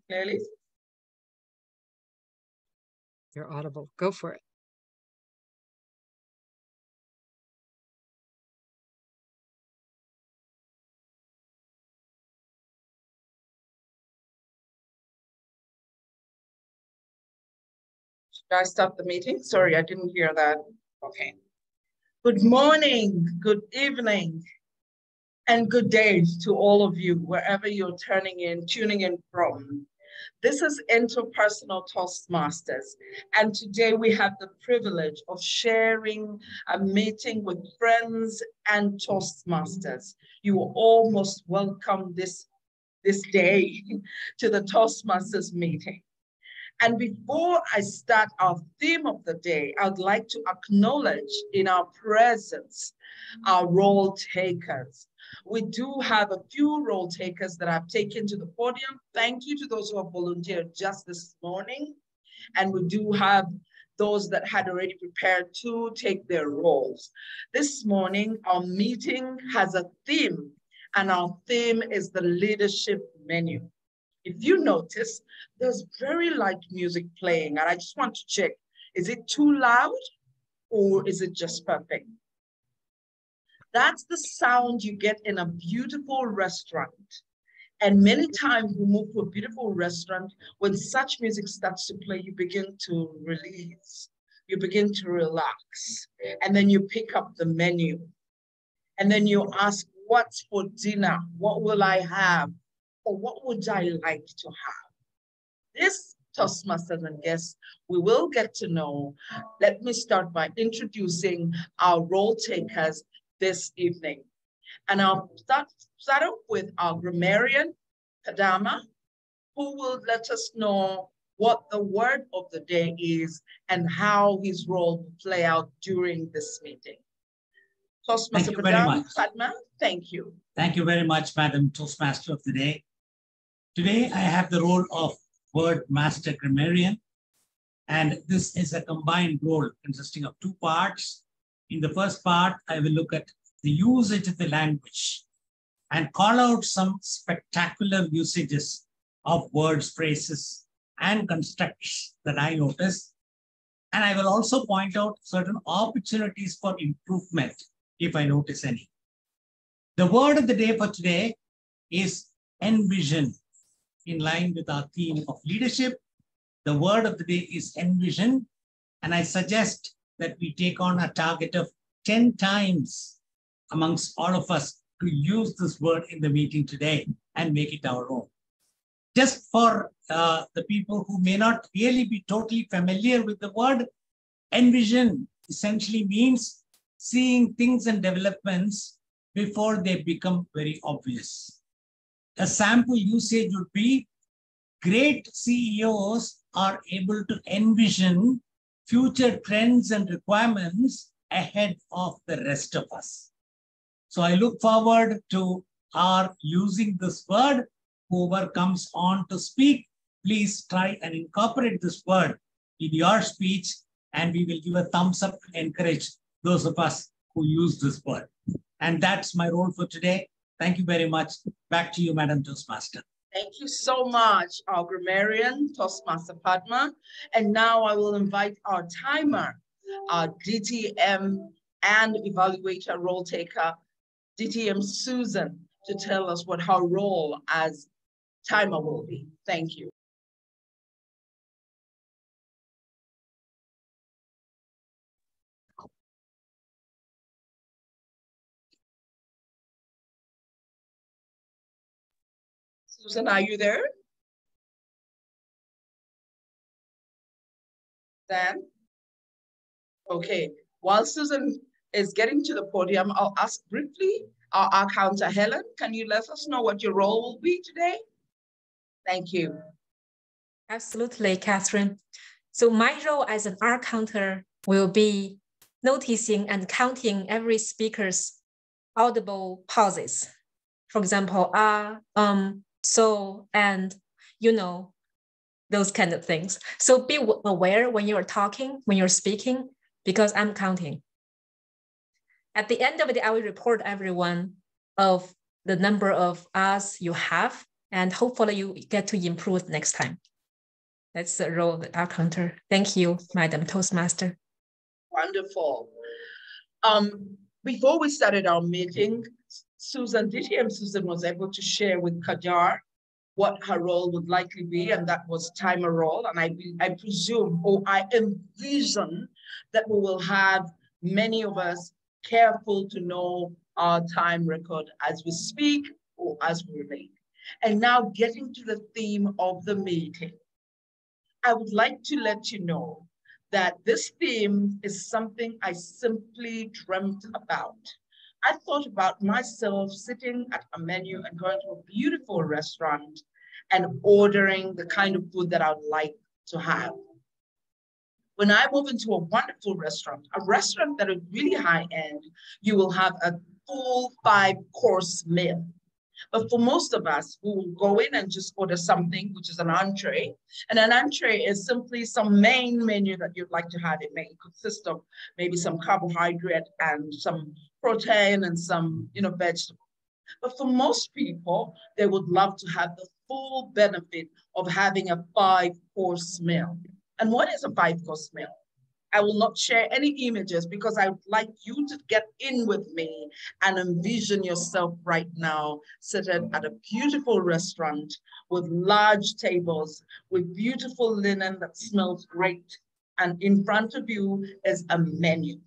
clearly? You're audible. Go for it. Should I start the meeting? Sorry, I didn't hear that. Okay. Good morning, good evening, and good day to all of you, wherever you're tuning in from. This is Interpersonal Toastmasters, and today we have the privilege of sharing a meeting with friends and Toastmasters. You are all most welcome this day to the Toastmasters meeting. And before I start our theme of the day, I'd like to acknowledge in our presence our role takers. We do have a few role takers that I've taken to the podium. Thank you to those who have volunteered just this morning. And we do have those that had already prepared to take their roles. This morning, our meeting has a theme, and our theme is the leadership menu. If you notice, there's very light music playing, and I just want to check, is it too loud or is it just perfect? That's the sound you get in a beautiful restaurant. And many times we move to a beautiful restaurant, when such music starts to play, you begin to release, you begin to relax, and then you pick up the menu. And then you ask, what's for dinner? What will I have? Or what would I like to have? This Toastmasters and guests, we will get to know. Let me start by introducing our role takers this evening. And I'll start off with our grammarian, Kadama, who will let us know what the word of the day is and how his role will play out during this meeting. Toastmaster Kadama, Padma, thank you. Thank you very much, Madam Toastmaster of the day. Today, I have the role of Word Master Grammarian, and this is a combined role consisting of two parts. In the first part, I will look at the usage of the language and call out some spectacular usages of words, phrases, and constructs that I notice. And I will also point out certain opportunities for improvement if I notice any. The word of the day for today is envision. In line with our theme of leadership, the word of the day is envision, and I suggest that we take on a target of 10 times amongst all of us to use this word in the meeting today and make it our own. Just for the people who may not really be totally familiar with the word, envision essentially means seeing things and developments before they become very obvious. A sample usage would be, great CEOs are able to envision future trends and requirements ahead of the rest of us. So I look forward to our using this word. Whoever comes on to speak, please try and incorporate this word in your speech, and we will give a thumbs up to encourage those of us who use this word. And that's my role for today. Thank you very much. Back to you, Madam Toastmaster. Thank you so much, our grammarian, Toastmaster Padma. And now I will invite our timer, our DTM and evaluator role taker, DTM Susan, to tell us what her role as timer will be. Thank you. Susan, are you there? Dan? Okay, while Susan is getting to the podium, I'll ask briefly our accountant, Helen, can you let us know what your role will be today? Thank you. Absolutely, Catherine. So my role as an R counter will be noticing and counting every speaker's audible pauses. For example, so, and, you know, those kind of things. So be aware when you're talking, when you're speaking, because I'm counting. At the end of the day, I will report everyone of the number of us you have and hopefully you get to improve next time. That's the role of the counter. Thank you, Madam Toastmaster. Wonderful. Before we started our meeting, Susan, DTM Susan was able to share with Kadar what her role would likely be, and that was timer role. And I presume, or I envision, that we will have many of us careful to know our time record as we speak or as we relate. And now getting to the theme of the meeting, I would like to let you know that this theme is something I simply dreamt about. I thought about myself sitting at a menu and going to a beautiful restaurant and ordering the kind of food that I would like to have. When I move into a wonderful restaurant, a restaurant that is really high end, you will have a full 5-course meal. But for most of us, we will go in and just order something, which is an entree. And an entree is simply some main menu that you'd like to have. It may consist of maybe some carbohydrate and some protein and some, vegetable. But for most people, they would love to have the full benefit of having a 5-course meal. And what is a 5-course meal? I will not share any images because I would like you to get in with me and envision yourself right now sitting at a beautiful restaurant with large tables, with beautiful linen that smells great. And in front of you is a menu.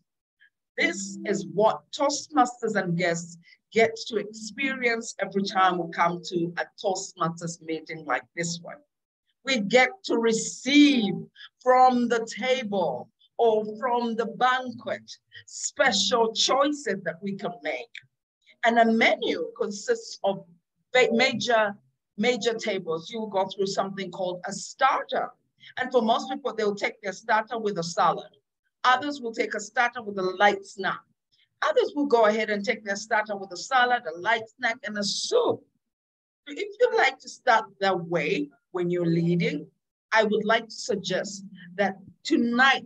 This is what Toastmasters and guests get to experience every time we come to a Toastmasters meeting like this one. We get to receive from the table or from the banquet special choices that we can make. And a menu consists of major tables. You will go through something called a starter. And for most people, they'll take their starter with a salad. Others will take a starter with a light snack. Others will go ahead and take their starter with a salad, a light snack, and a soup. If you like to start that way when you're leading, I would like to suggest that tonight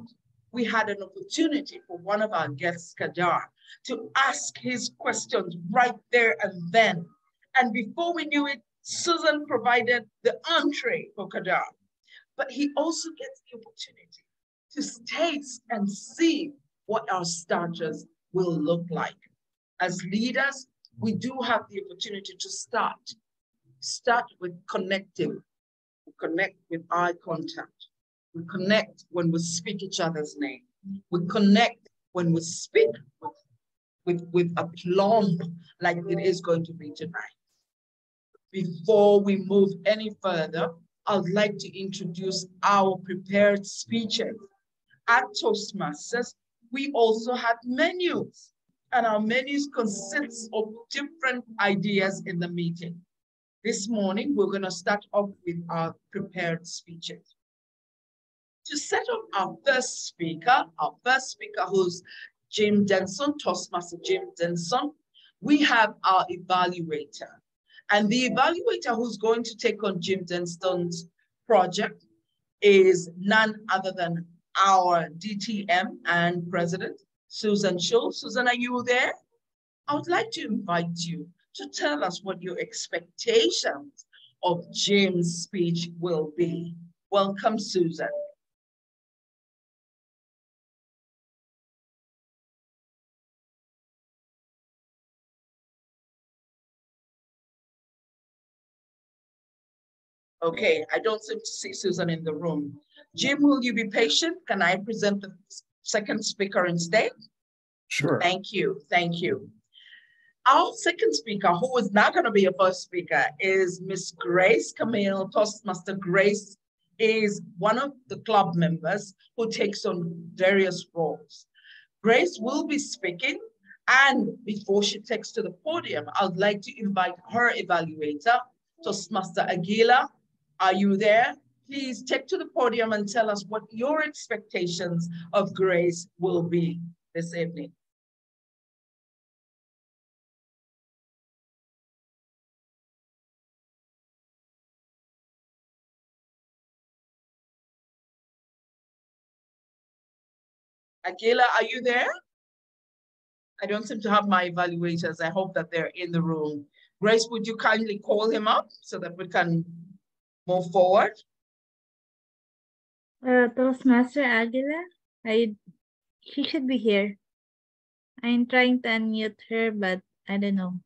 we had an opportunity for one of our guests, Kadar, to ask his questions right there and then. And before we knew it, Susan provided the entree for Kadar. But he also gets the opportunity to taste and see what our starters will look like. As leaders, we do have the opportunity to start with connecting. We connect with eye contact. We connect when we speak each other's name. We connect when we speak with aplomb like it is going to be tonight. Before we move any further, I would like to introduce our prepared speeches. At Toastmasters, we also have menus, and our menus consist of different ideas in the meeting. This morning, we're going to start off with our prepared speeches. To set up our first speaker who's Jim Denson, Toastmaster Jim Denson, we have our evaluator. And the evaluator who's going to take on Jim Denson's project is none other than our DTM and president, Susan Schultz. Susan, are you there? I would like to invite you to tell us what your expectations of Jim's speech will be. Welcome, Susan. Okay, I don't seem to see Susan in the room. Jim, will you be patient? Can I present the second speaker instead? Sure. Thank you, thank you. Our second speaker, who is not going to be a first speaker, is Miss Grace Camille. Toastmaster Grace is one of the club members who takes on various roles. Grace will be speaking, and before she takes to the podium, I would like to invite her evaluator, Toastmaster Aguila. Are you there? Please take to the podium and tell us what your expectations of Grace will be this evening. Aguila, are you there? I don't seem to have my evaluators. I hope that they're in the room Grace, would you kindly call him up so that we can move forward? Toastmaster Aguila, she should be here. I'm trying to unmute her, but I don't know.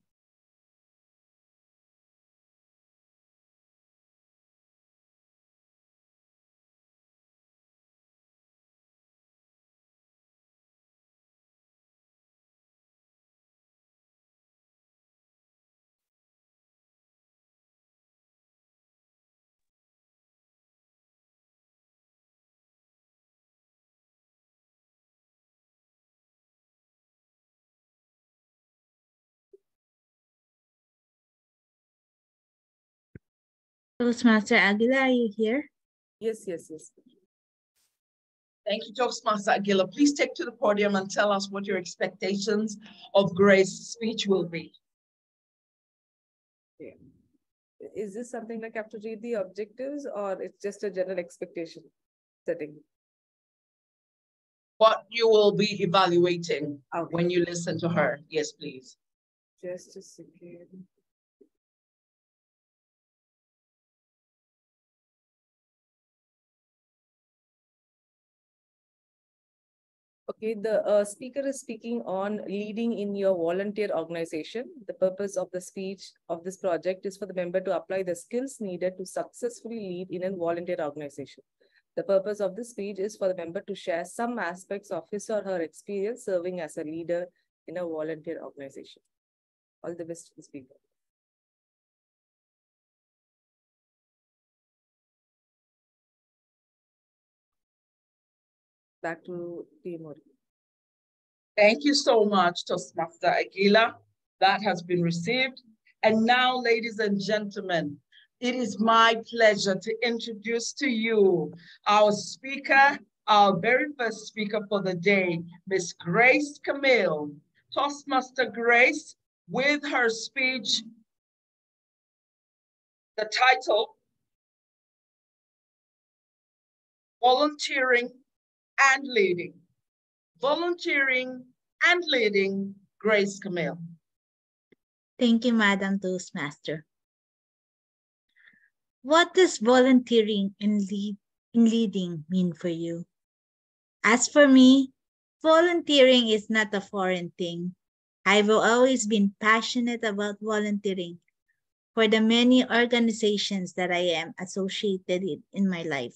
Toastmaster Aguila, are you here? Yes. Thank you, Toastmaster Aguila. Please take to the podium and tell us what your expectations of Grace's speech will be. Yeah. Is this something like I have to read the objectives, or it's just a general expectation setting? What you will be evaluating Okay. when you listen to her. Yes, please. Just a second. Okay, the speaker is speaking on leading in your volunteer organization. The purpose of the speech of this project is for the member to apply the skills needed to successfully lead in a volunteer organization. The purpose of this speech is for the member to share some aspects of his or her experience serving as a leader in a volunteer organization. All the best to the speaker. Back to Timori. Thank you so much, Toastmaster Aguila. That has been received. And now, ladies and gentlemen, it is my pleasure to introduce to you our speaker, our very first speaker for the day, Miss Grace Camille. Toastmaster Grace, with her speech, the title, Volunteering and Leading. Volunteering and Leading, Grace Camille. Thank you, Madam Toastmaster. What does volunteering and leading mean for you? As for me, volunteering is not a foreign thing. I've always been passionate about volunteering for the many organizations that I am associated with in my life.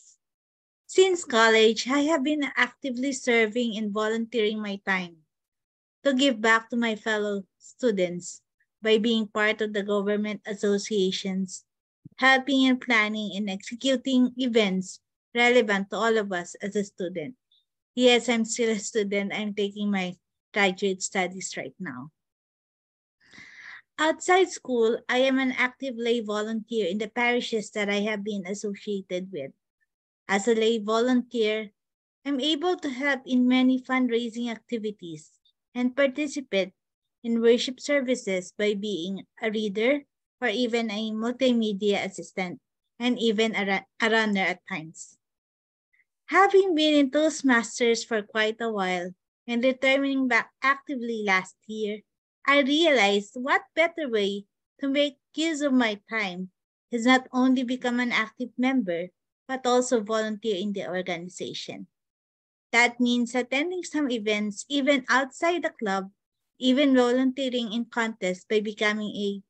Since college, I have been actively serving and volunteering my time to give back to my fellow students by being part of the government associations, helping and planning and executing events relevant to all of us as a student. Yes, I'm still a student. I'm taking my graduate studies right now. Outside school, I am an active lay volunteer in the parishes that I have been associated with. As a lay volunteer, I'm able to help in many fundraising activities and participate in worship services by being a reader or even a multimedia assistant and even a runner at times. Having been in Toastmasters for quite a while and returning back actively last year, I realized what better way to make use of my time is not only become an active member, but also volunteer in the organization. That means attending some events even outside the club, even volunteering in contests by becoming a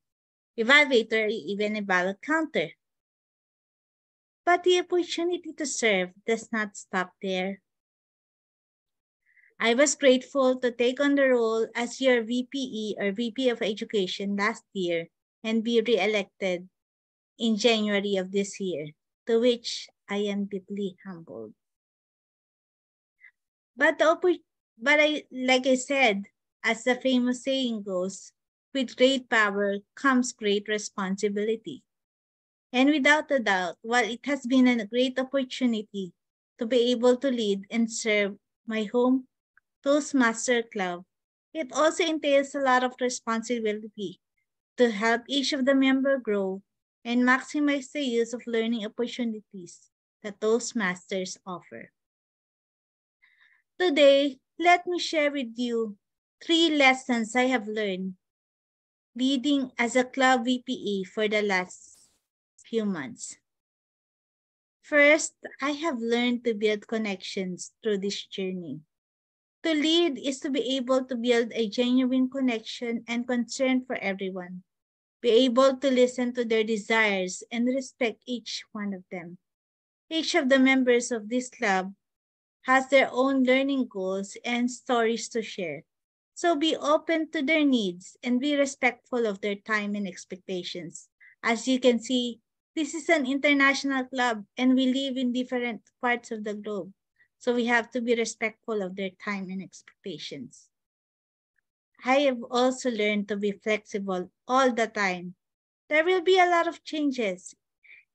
evaluator or even a ballot counter. But the opportunity to serve does not stop there. I was grateful to take on the role as your VPE or VP of Education last year and be re-elected in January of this year, to which I am deeply humbled. But like I said, as the famous saying goes, with great power comes great responsibility. And without a doubt, while it has been a great opportunity to be able to lead and serve my home Toastmaster Club, it also entails a lot of responsibility to help each of the members grow and maximize the use of learning opportunities that Toastmasters offer. Today, let me share with you 3 lessons I have learned leading as a club VPE for the last few months. First, I have learned to build connections through this journey. To lead is to be able to build a genuine connection and concern for everyone. Be able to listen to their desires and respect each one of them. Each of the members of this club has their own learning goals and stories to share. So be open to their needs and be respectful of their time and expectations. As you can see, this is an international club and we live in different parts of the globe. So we have to be respectful of their time and expectations. I have also learned to be flexible all the time. There will be a lot of changes,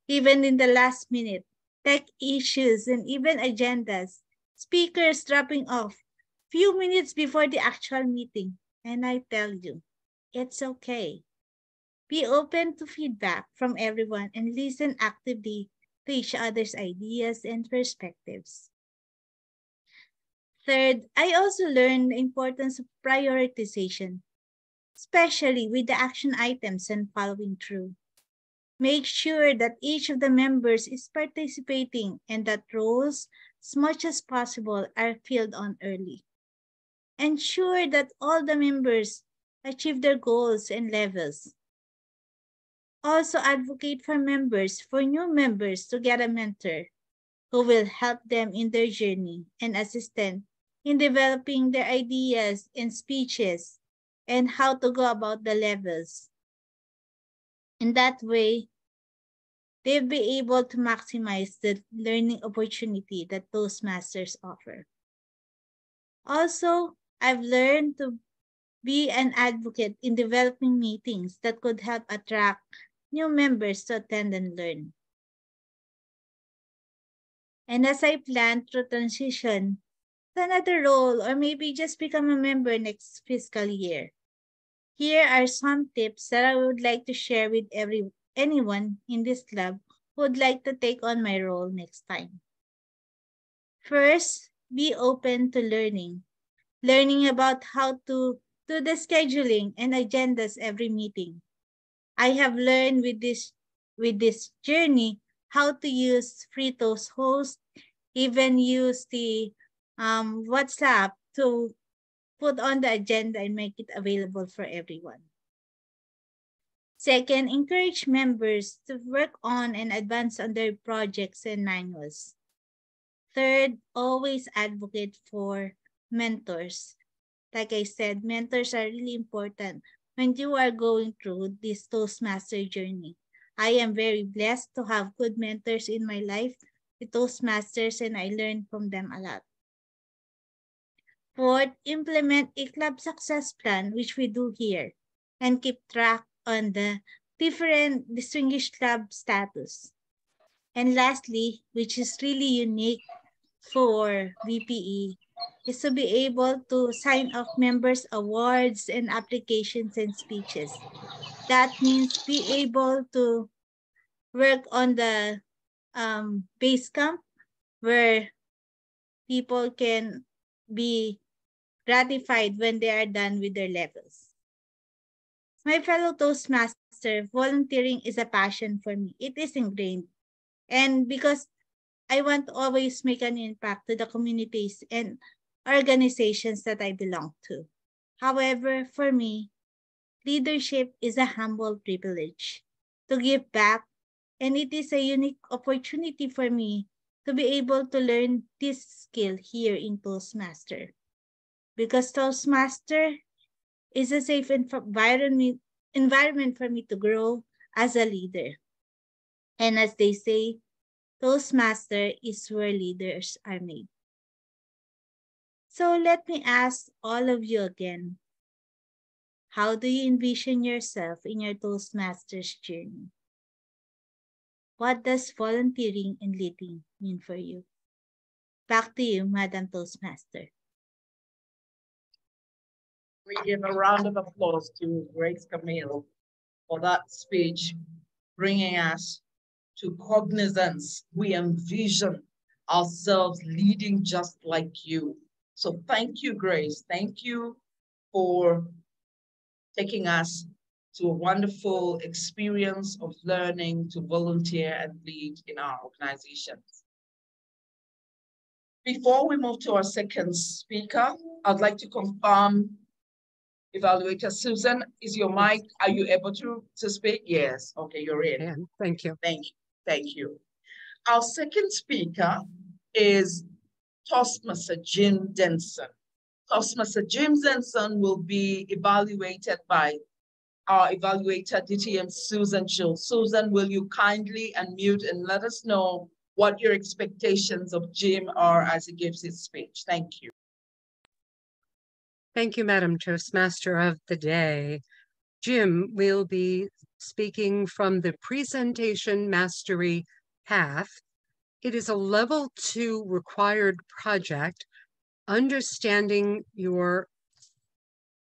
even in the last minute, tech issues and even agendas, speakers dropping off few minutes before the actual meeting. And I tell you, it's okay. Be open to feedback from everyone and listen actively to each other's ideas and perspectives. Third, I also learned the importance of prioritization, especially with the action items and following through. Make sure that each of the members is participating and that roles, as much as possible, are filled on early. Ensure that all the members achieve their goals and levels. Also advocate for new members to get a mentor who will help them in their journey and assist them in developing their ideas and speeches and how to go about the levels. In that way, they'll be able to maximize the learning opportunity that Toastmasters offer. Also, I've learned to be an advocate in developing meetings that could help attract new members to attend and learn. And as I plan to transition to another role or maybe just become a member next fiscal year, here are some tips that I would like to share with anyone in this club who would like to take on my role next time. First, be open to learning. Learning about how to do the scheduling and agendas every meeting. I have learned with this journey how to use FreeToast Host, even use the WhatsApp to put on the agenda and make it available for everyone. Second, encourage members to work on and advance on their projects and manuals. Third, always advocate for mentors. Like I said, mentors are really important when you are going through this Toastmaster journey. I am very blessed to have good mentors in my life, the Toastmasters, and I learn from them a lot. Fourth, implement a club success plan, which we do here, and keep track on the different distinguished club status. And lastly, which is really unique for VPE, is to be able to sign off members' awards and applications and speeches. That means be able to work on the base camp where people can be gratified when they are done with their levels. My fellow Toastmaster, volunteering is a passion for me. It is ingrained. And because I want to always make an impact to the communities and organizations that I belong to. However, for me, leadership is a humble privilege to give back, and it is a unique opportunity for me to be able to learn this skill here in Toastmaster. Because Toastmaster is a safe environment for me to grow as a leader. And as they say, Toastmaster is where leaders are made. So let me ask all of you again, how do you envision yourself in your Toastmasters journey? What does volunteering and leading mean for you? Back to you, Madam Toastmaster. We give a round of applause to Grace Camille for that speech, bringing us to cognizance. We envision ourselves leading just like you. So thank you, Grace. Thank you for taking us to a wonderful experience of learning to volunteer and lead in our organizations. Before we move to our second speaker, I'd like to confirm, Evaluator Susan, is your mic, are you able to speak? Yes, okay, you're in. Yeah, thank you. Thank you, thank you. Our second speaker is Toastmaster Jim Denson. Toastmaster Jim Denson will be evaluated by our evaluator, DTM Susan Schultz. Susan, will you kindly unmute and let us know what your expectations of Jim are as he gives his speech? Thank you. Thank you, Madam Toastmaster of the day. Jim will be speaking from the Presentation Mastery Path. It is a level 2 required project, understanding your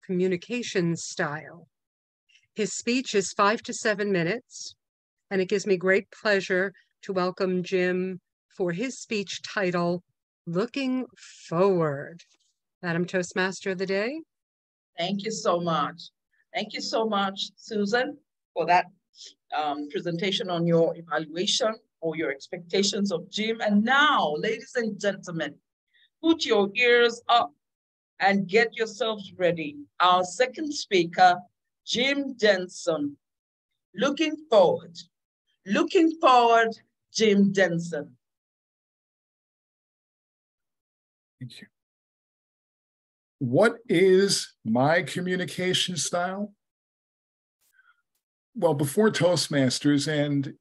communication style. His speech is 5 to 7 minutes, and it gives me great pleasure to welcome Jim for his speech title, Looking Forward. Madam Toastmaster of the day. Thank you so much. Thank you so much, Susan, for that presentation on your evaluation or your expectations of Jim. And now, ladies and gentlemen, put your ears up and get yourselves ready. Our second speaker, Jim Denson. Looking forward, Jim Denson. Thank you. What is my communication style? Well, before Toastmasters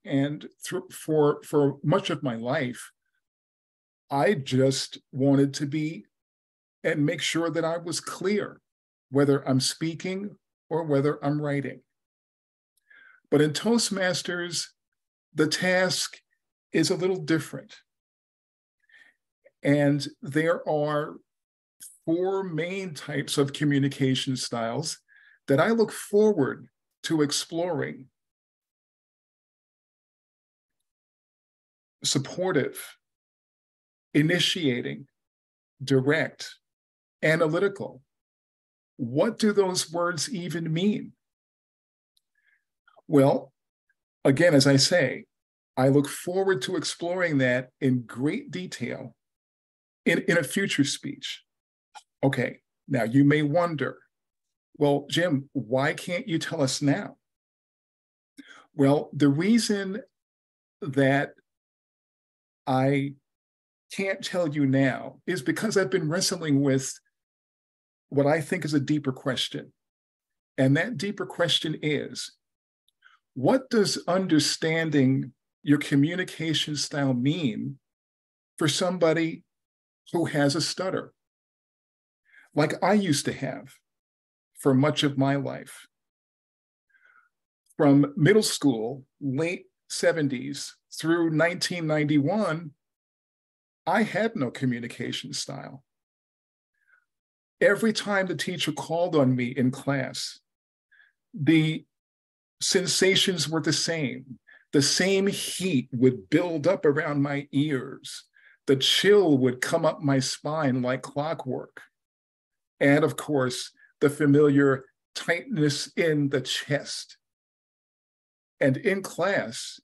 and for much of my life, I just wanted to be and make sure that I was clear, whether I'm speaking or whether I'm writing. But in Toastmasters, the task is a little different. And there are 4 main types of communication styles that I look forward to exploring. Supportive, initiating, direct, analytical. What do those words even mean? Well, again, as I say, I look forward to exploring that in great detail in a future speech. Okay, now you may wonder, well, Jim, why can't you tell us now? Well, the reason that I can't tell you now is because I've been wrestling with what I think is a deeper question. And that deeper question is, what does understanding your communication style mean for somebody who has a stutter, like I used to have for much of my life? From middle school, late 70s through 1991, I had no communication style. Every time the teacher called on me in class, the sensations were the same. The same heat would build up around my ears. The chill would come up my spine like clockwork. And of course, the familiar tightness in the chest. And in class,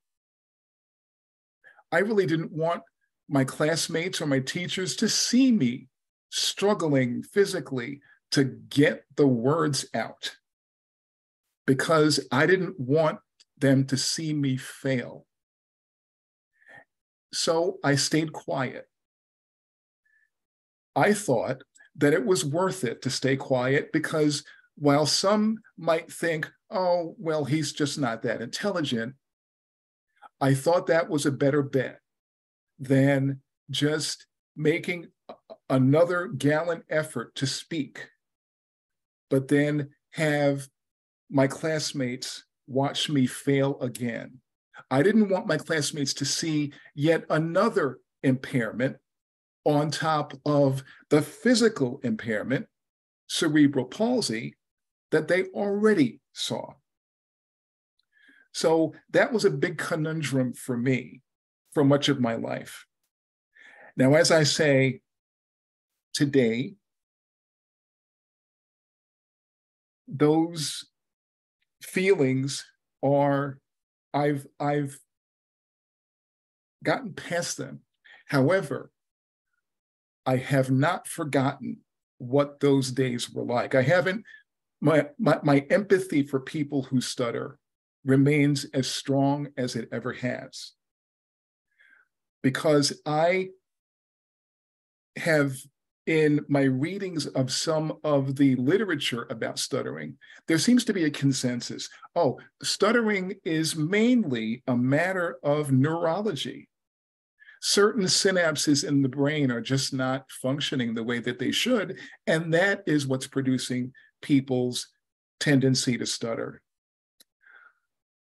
I really didn't want my classmates or my teachers to see me struggling physically to get the words out, because I didn't want them to see me fail. So I stayed quiet. I thought that it was worth it to stay quiet because while some might think, oh, well, he's just not that intelligent, I thought that was a better bet than just making another gallant effort to speak, but then have my classmates watch me fail again. I didn't want my classmates to see yet another impairment on top of the physical impairment, cerebral palsy, that they already saw. So that was a big conundrum for me for much of my life. Now, as I say, today, those feelings are, I've gotten past them. However, I have not forgotten what those days were like. I haven't, my empathy for people who stutter remains as strong as it ever has. Because I have, in my readings of some of the literature about stuttering, there seems to be a consensus. Oh, stuttering is mainly a matter of neurology. Certain synapses in the brain are just not functioning the way that they should, and that is what's producing people's tendency to stutter.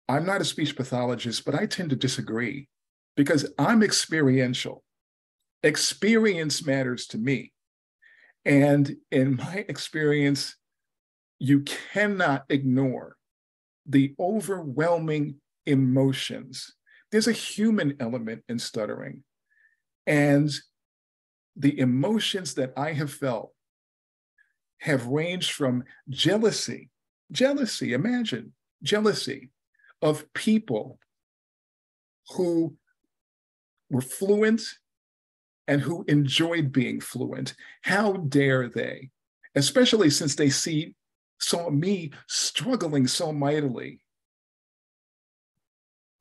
I'm not a speech pathologist, but I tend to disagree because I'm experiential. Experience matters to me. And in my experience, you cannot ignore the overwhelming emotions. There's a human element in stuttering. And the emotions that I have felt have ranged from jealousy, imagine, jealousy of people who were fluent and who enjoyed being fluent. How dare they, especially since they saw me struggling so mightily.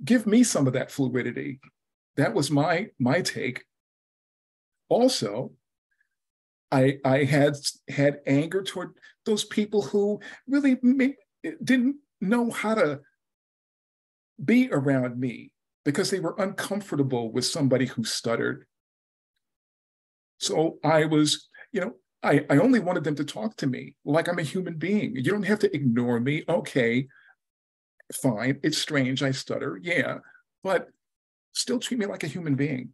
Give me some of that fluidity. That was my take. Also, I had anger toward those people who really didn't know how to be around me because they were uncomfortable with somebody who stuttered. So I was, I only wanted them to talk to me like I'm a human being. You don't have to ignore me. Okay, fine. It's strange. I stutter. Yeah, but still treat me like a human being.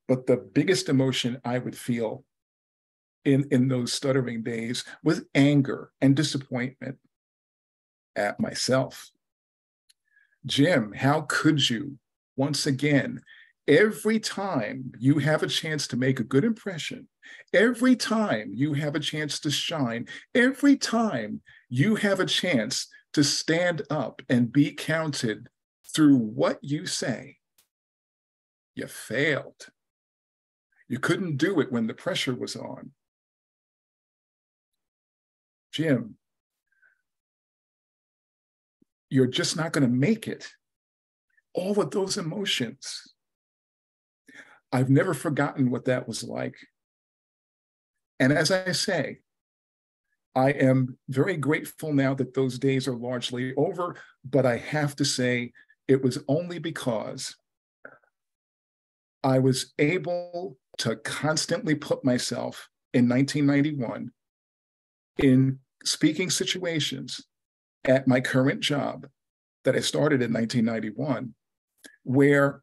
But the biggest emotion I would feel in those stuttering days was anger and disappointment at myself. Jim, how could you, once again, every time you have a chance to make a good impression, every time you have a chance to shine, every time you have a chance to stand up and be counted through what you say, you failed. You couldn't do it when the pressure was on. Jim, you're just not going to make it. All of those emotions. I've never forgotten what that was like. And as I say, I am very grateful now that those days are largely over, but I have to say it was only because I was able to constantly put myself in 1991 in speaking situations at my current job that I started in 1991, where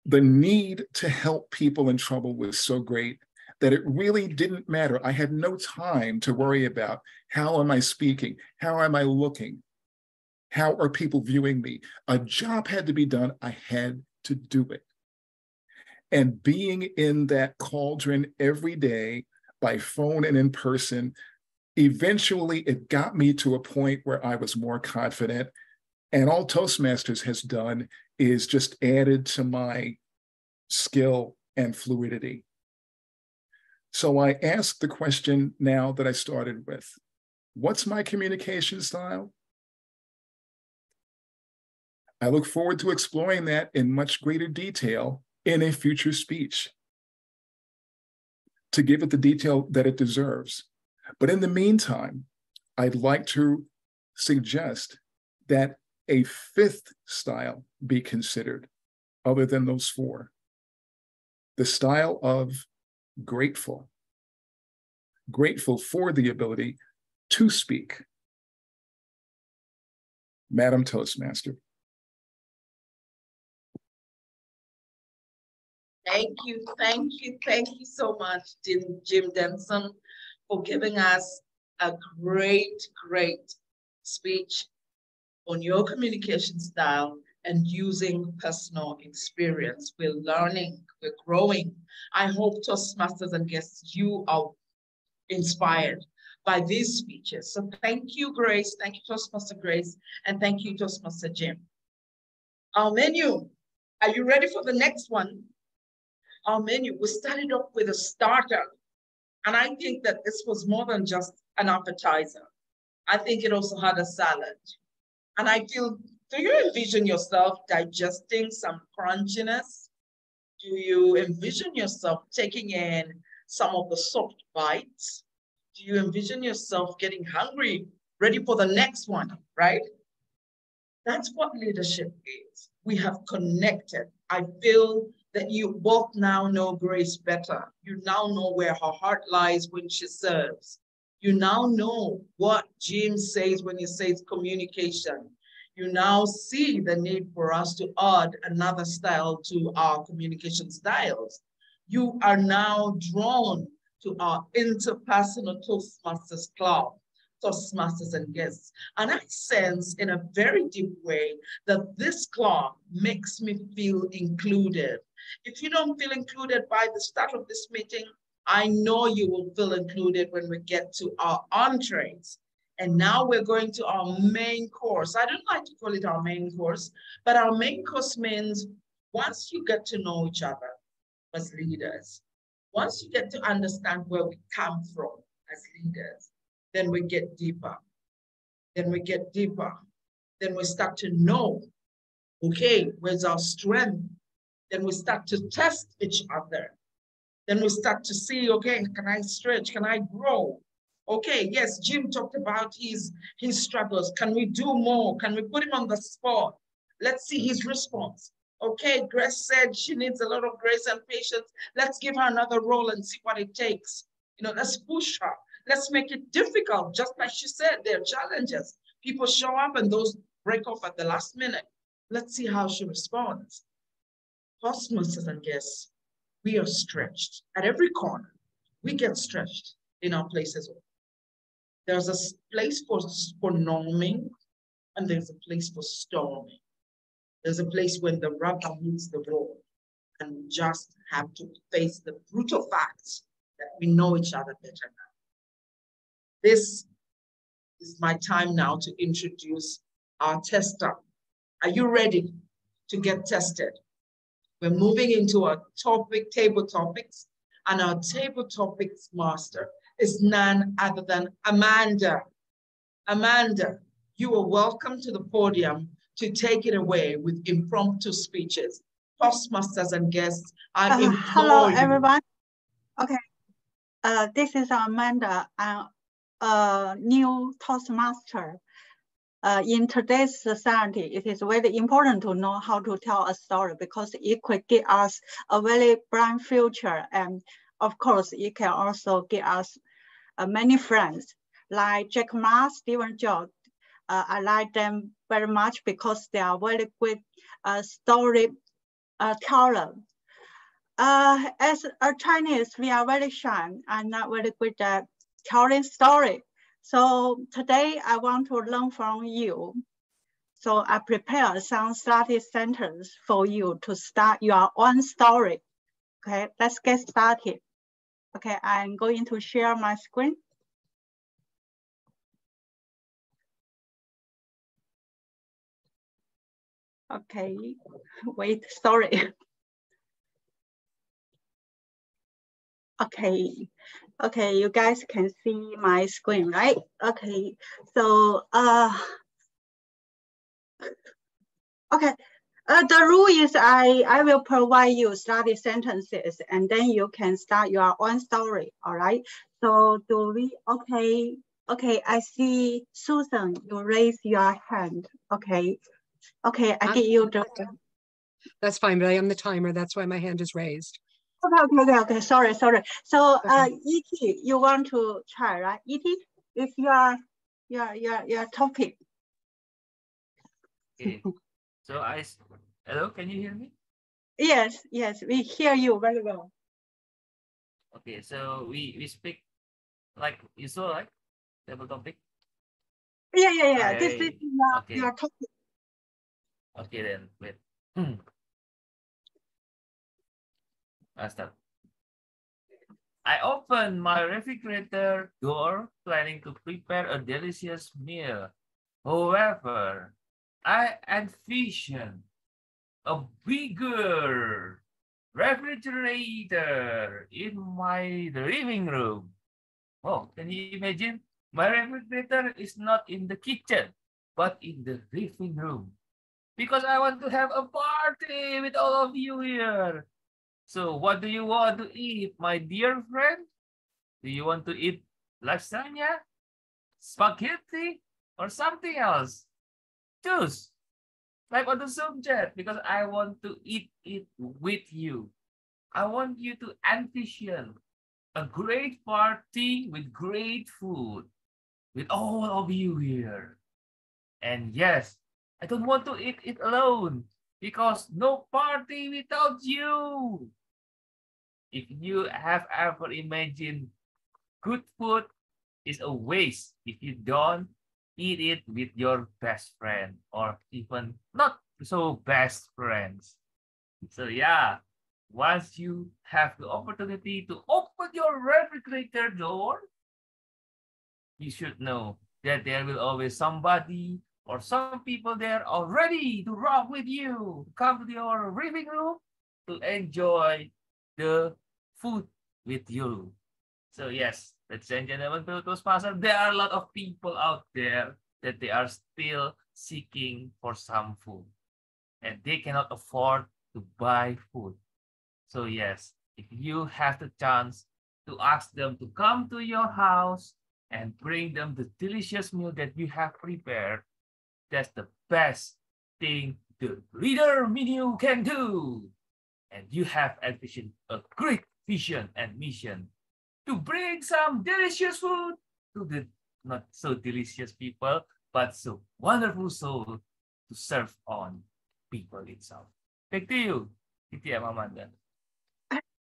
the need to help people in trouble was so great that it really didn't matter. I had no time to worry about how am I speaking? How am I looking? How are people viewing me? A job had to be done. I had to do it. And being in that cauldron every day by phone and in person, eventually it got me to a point where I was more confident. And all Toastmasters has done is just added to my skill and fluidity. So I ask the question now that I started with, what's my communication style? I look forward to exploring that in much greater detail in a future speech to give it the detail that it deserves. But in the meantime, I'd like to suggest that a fifth style be considered other than those four. The style of grateful. Grateful for the ability to speak. Madam Toastmaster. Thank you so much, Jim Denson, for giving us a great speech on your communication style and using personal experience. We're learning, we're growing. I hope Toastmasters and guests, you are inspired by these speeches. So thank you, Grace. Thank you, Toastmaster Grace. And thank you, Toastmaster Jim. Our menu, are you ready for the next one? Our menu, we started off with a starter. And I think that this was more than just an appetizer. I think it also had a salad. And I feel, do you envision yourself digesting some crunchiness? Do you envision yourself taking in some of the soft bites? Do you envision yourself getting hungry, ready for the next one, right? That's what leadership is. We have connected. I feel that you both now know Grace better. You now know where her heart lies when she serves. You now know what Jim says when he says communication. You now see the need for us to add another style to our communication styles. You are now drawn to our Interpersonal Toastmasters Club, Toastmasters and guests. And I sense in a very deep way that this club makes me feel included. If you don't feel included by the start of this meeting, I know you will feel included when we get to our entrees. And now we're going to our main course. I don't like to call it our main course, but our main course means once you get to know each other as leaders, once you get to understand where we come from as leaders, then we get deeper. Then we get deeper. Then we start to know, okay, where's our strength? Then we start to test each other. Then we start to see, okay, can I stretch? Can I grow? Okay, yes, Jim talked about his struggles. Can we do more? Can we put him on the spot? Let's see his response. Okay, Grace said she needs a lot of grace and patience. Let's give her another role and see what it takes. You know, let's push her. Let's make it difficult. Just like she said, there are challenges. People show up and those break off at the last minute. Let's see how she responds. Toastmasters and guests, we are stretched at every corner. We get stretched in our places. There's a place for norming, and there's a place for storming. There's a place when the rubber meets the road, and we just have to face the brutal facts that we know each other better now. This is my time now to introduce our tester. Are you ready to get tested? We're moving into our table topics, and our table topics master is none other than Amanda. Amanda, you are welcome to the podium to take it away with impromptu speeches. Toastmasters and guests, I implore hello, you. everyone. Okay, this is Amanda. I'm a new Toastmaster. In today's society, it is very important to know how to tell a story because it could give us a very bright future. And of course, it can also give us many friends like Jack Ma, Stephen Jobs. I like them very much because they are very good storyteller. As a Chinese, we are very shy and not very good at telling story. So today I want to learn from you. So I prepared some study sentence for you to start your own story. Okay, let's get started. Okay, I'm going to share my screen. Okay, wait, sorry. Okay, you guys can see my screen, right? Okay, so okay, the rule is I will provide you study sentences and then you can start your own story, all right? So do we, okay, I see Susan, you raise your hand, okay. Okay, I get you the. That's fine, but I am the timer. That's why my hand is raised. Okay. Sorry. So, E.T., you want to try, right? E.T., it's your topic. Okay. So hello, can you hear me? Yes, we hear you very well. Okay, so we speak like you saw, like table topic. Yeah. This is your topic. Okay, then wait. I start. I opened my refrigerator door, planning to prepare a delicious meal. However, I envisioned a bigger refrigerator in my living room. Oh, can you imagine? My refrigerator is not in the kitchen, but in the living room. Because I want to have a party with all of you here. So what do you want to eat, my dear friend? Do you want to eat lasagna, spaghetti, or something else? Choose. Type on the Zoom chat because I want to eat it with you. I want you to envision a great party with great food with all of you here. And yes, I don't want to eat it alone because no party without you. If you have ever imagined good food is a waste if you don't eat it with your best friend or even not so best friends. So yeah, once you have the opportunity to open your refrigerator door, you should know that there will always somebody or some people there are ready to rock with you, come to your living room to enjoy the food with you. So yes, ladies and gentlemen, fellow Toastmasters, there are a lot of people out there that they are still seeking for some food and they cannot afford to buy food. So yes, if you have the chance to ask them to come to your house and bring them the delicious meal that you have prepared, that's the best thing the leader menu can do. And you have envisioned a great vision and mission to bring some delicious food to the not so delicious people, but so wonderful soul to serve on people itself. Back to you, TTM Amanda.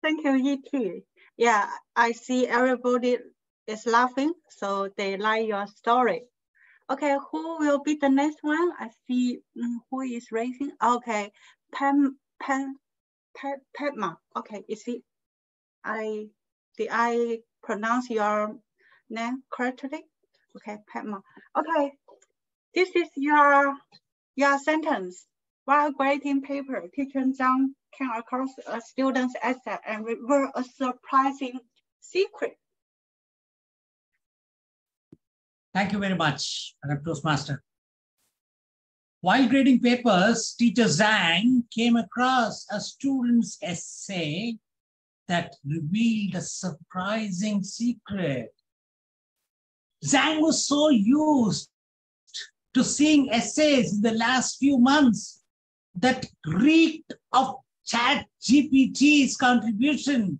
Thank you, E.T. Yeah, I see everybody is laughing, so they like your story. Okay, who will be the next one? I see who is raising. Okay, Padma. Okay, is it? Did I pronounce your name correctly? Okay, Padma. Okay, this is your sentence. While grading paper, teacher Zhang came across a student's essay and revealed a surprising secret. Thank you very much, Madam Toastmaster. While grading papers, teacher Zhang came across a student's essay that revealed a surprising secret. Zhang was so used to seeing essays in the last few months that reeked of ChatGPT's contribution.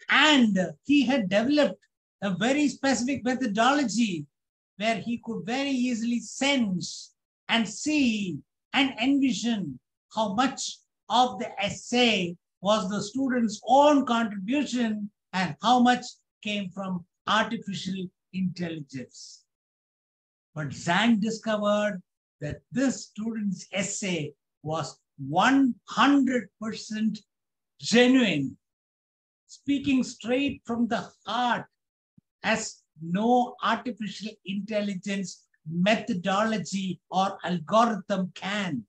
And he had developed a very specific methodology where he could very easily sense and see and envision how much of the essay was the student's own contribution and how much came from artificial intelligence. But Zhang discovered that this student's essay was 100% genuine, speaking straight from the heart, as no artificial intelligence methodology or algorithm can.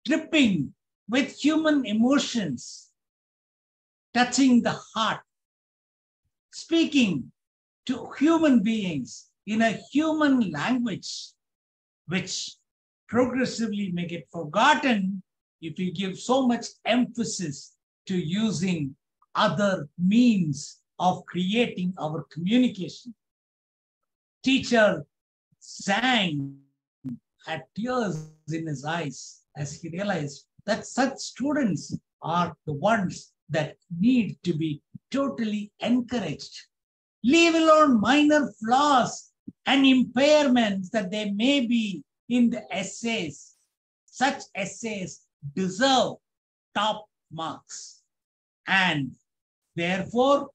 Dripping with human emotions, touching the heart, speaking to human beings in a human language, which progressively may get forgotten if we give so much emphasis to using other means of creating our communication. Teacher Zhang had tears in his eyes as he realized that such students are the ones that need to be totally encouraged. Leave alone minor flaws and impairments that there may be in the essays. Such essays deserve top marks. And therefore,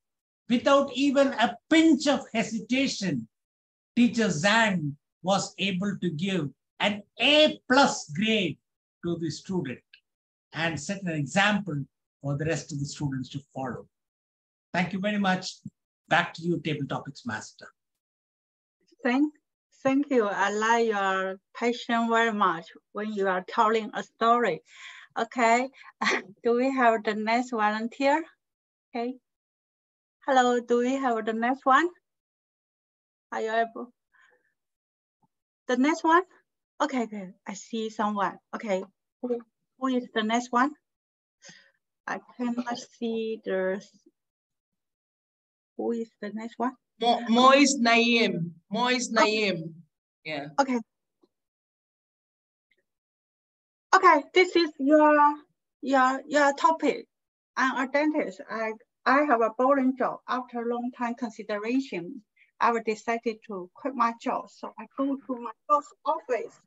without even a pinch of hesitation, teacher Zhang was able to give an A+ grade to the student and set an example for the rest of the students to follow. Thank you very much. Back to you, Table Topics Master. Thank you. I like your passion very much when you are telling a story. Okay, do we have the next volunteer? Okay. Hello, do we have the next one? Are you able? The next one? Okay, good. I see someone. Okay, who is the next one? I cannot see the. Who is the next one? Moise Naim. Moise Naim. Yeah. Okay. Okay, this is your topic. I'm a dentist. I have a boring job. After a long time consideration, I decided to quit my job. So I go to my boss office.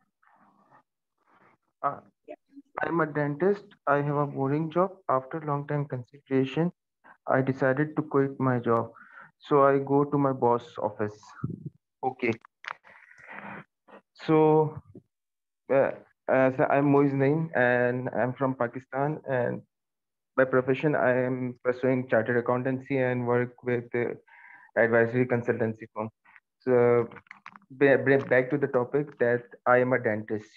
I'm a dentist. I have a boring job. After long time consideration, I decided to quit my job. So I go to my boss office. Okay. So as I'm Moiz Naeem and I'm from Pakistan, and by profession I am pursuing chartered accountancy and work with advisory consultancy firm. So back to the topic that I am a dentist.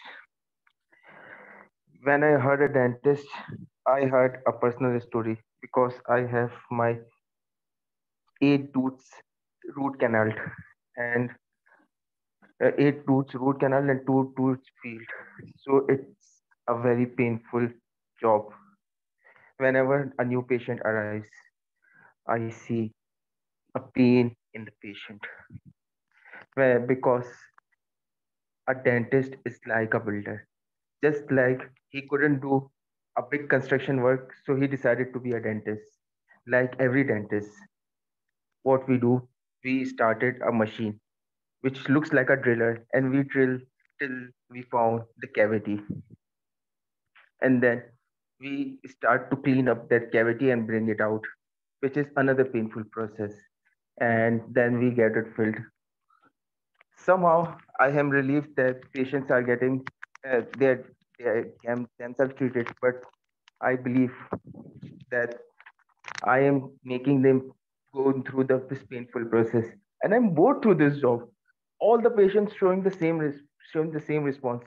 When I heard a dentist, I heard a personal story because I have my 8 tooths root canal and 8 tooths root canal and 2 tooths field. So it's a very painful job. Whenever a new patient arrives, I see a pain in the patient. Because a dentist is like a builder. Just like he couldn't do a big construction work, so he decided to be a dentist. Like every dentist, what we do, we started a machine which looks like a driller, and we drill till we found the cavity. And then we start to clean up that cavity and bring it out, which is another painful process. And then we get it filled. Somehow, I am relieved that patients are getting their themselves treated, but I believe that I am making them go through this painful process, and I'm bored through this job. All the patients showing the same response.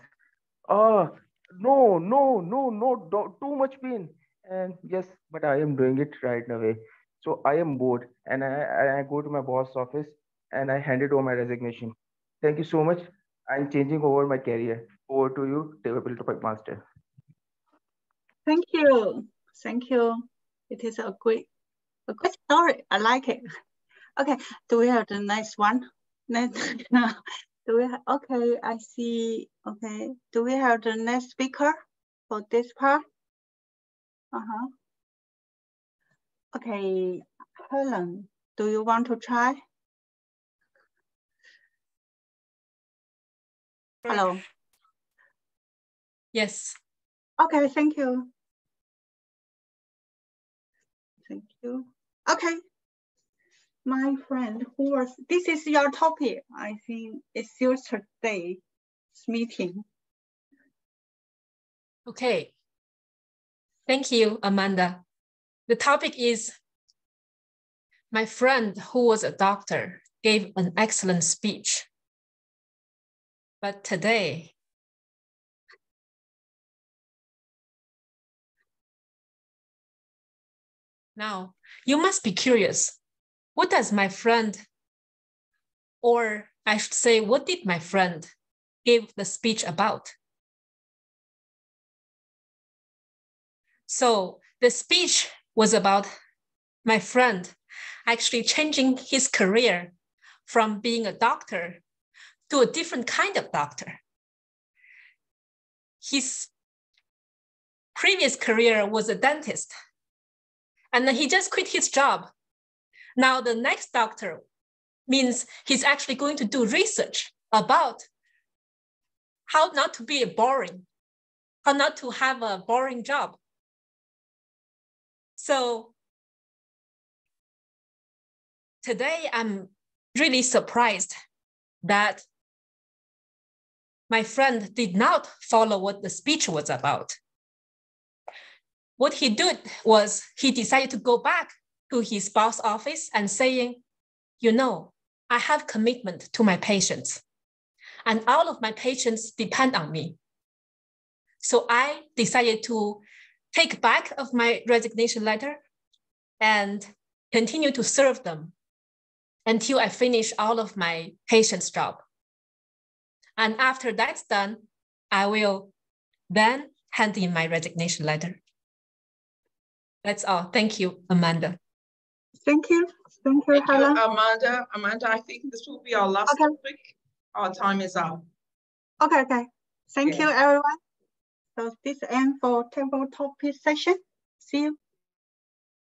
Ah, no, no, no, no, too much pain. And yes, but I am doing it right away. So I am bored, and I go to my boss office and I handed over my resignation. Thank you so much. I'm changing over my career. Over to you, Table Topic Master. Thank you. Thank you. It is a great story. I like it. Okay, do we have the next one? Do we have, okay, I see. Okay, do we have the next speaker for this part? Okay, Helen, do you want to try? Hello. Yes. Okay, thank you. Thank you. Okay. My friend, this is your topic. I think it's yesterday's meeting. Okay. Thank you, Amanda. The topic is, my friend who was a doctor gave an excellent speech. But today, now you must be curious. What does my friend, or I should say, what did my friend give the speech about? So the speech was about my friend actually changing his career from being a doctor to a different kind of doctor. His previous career was a dentist, and then he just quit his job. Now the next doctor means he's actually going to do research about how not to be boring, how not to have a boring job. So today I'm really surprised that my friend did not follow what the speech was about. What he did was he decided to go back to his boss office and saying, you know, I have commitment to my patients and all of my patients depend on me. So I decided to take back of my resignation letter and continue to serve them until I finish all of my patients' job. And after that's done, I will then hand in my resignation letter. That's all. Thank you, Amanda. Thank you. Thank you, Thank you, Helen. Amanda. Amanda, I think this will be our last topic. Our time is up. Okay. Thank you, everyone. So this ends for table topic session. See you.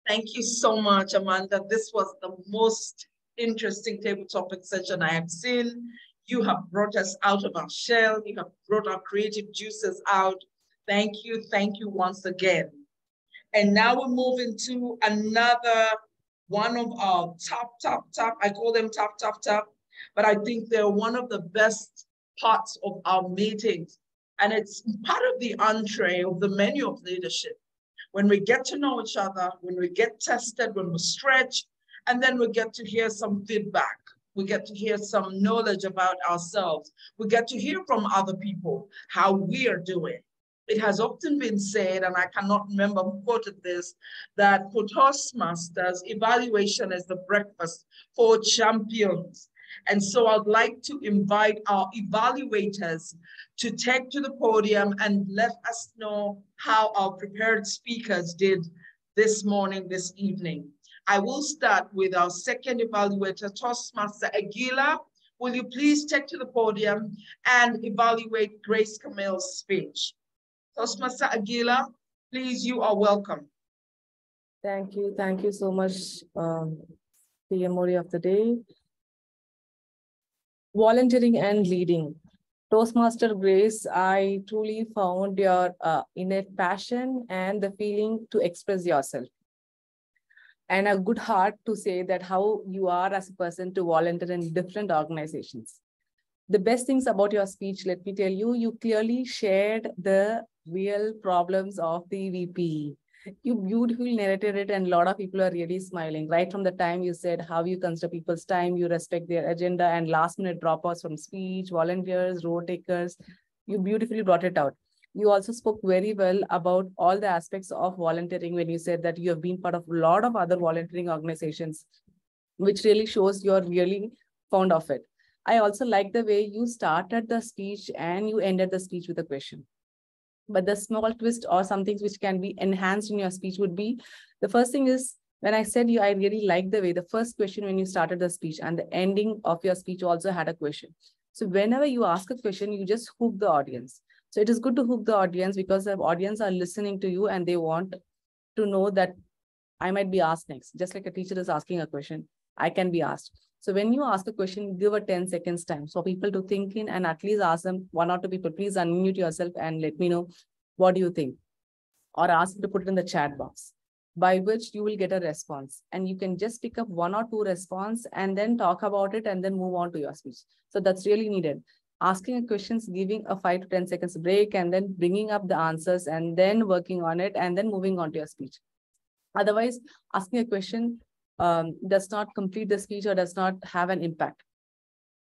Thank you so much, Amanda. This was the most interesting table topic session I have seen. You have brought us out of our shell. You have brought our creative juices out. Thank you once again. And now we're moving to another one of our top, I call them top, but I think they're one of the best parts of our meetings. And it's part of the entree of the menu of leadership. When we get to know each other, when we get tested, when we stretch, and then we get to hear some feedback. We get to hear some knowledge about ourselves. We get to hear from other people how we are doing. It has often been said, and I cannot remember who quoted this, that for Toastmasters, evaluation is the breakfast for champions. And so I'd like to invite our evaluators to take to the podium and let us know how our prepared speakers did this morning, this evening. I will start with our second evaluator, Toastmaster Aguila. Will you please take to the podium and evaluate Grace Camille's speech? Toastmaster Aguila, please, you are welcome. Thank you so much, PM Mori of the day. Volunteering and leading. Toastmaster Grace, I truly found your innate passion and the feeling to express yourself. And a good heart to say that how you are as a person to volunteer in different organizations. The best things about your speech, let me tell you, you clearly shared the real problems of the VP. You beautifully narrated it and a lot of people are really smiling. Right from the time you said how you consider people's time, you respect their agenda and last minute dropouts from speech, volunteers, road takers, you beautifully brought it out. You also spoke very well about all the aspects of volunteering when you said that you have been part of a lot of other volunteering organizations, which really shows you're really fond of it. I also like the way you started the speech and you ended the speech with a question. But the small twist or some things which can be enhanced in your speech would be, the first thing is, when I said I really like the way the first question when you started the speech and the ending of your speech also had a question. So whenever you ask a question, you just hook the audience. So it is good to hook the audience because the audience are listening to you and they want to know that I might be asked next. Just like a teacher is asking a question, I can be asked. So when you ask a question, give a 10 seconds time for people to think in and at least ask them, one or two people, please unmute yourself and let me know what do you think, or ask them to put it in the chat box, by which you will get a response. And you can just pick up one or two response and then talk about it and then move on to your speech. So that's really needed. Asking a questions, giving a 5 to 10 seconds break and then bringing up the answers and then working on it and then moving on to your speech. Otherwise, asking a question does not complete the speech or does not have an impact.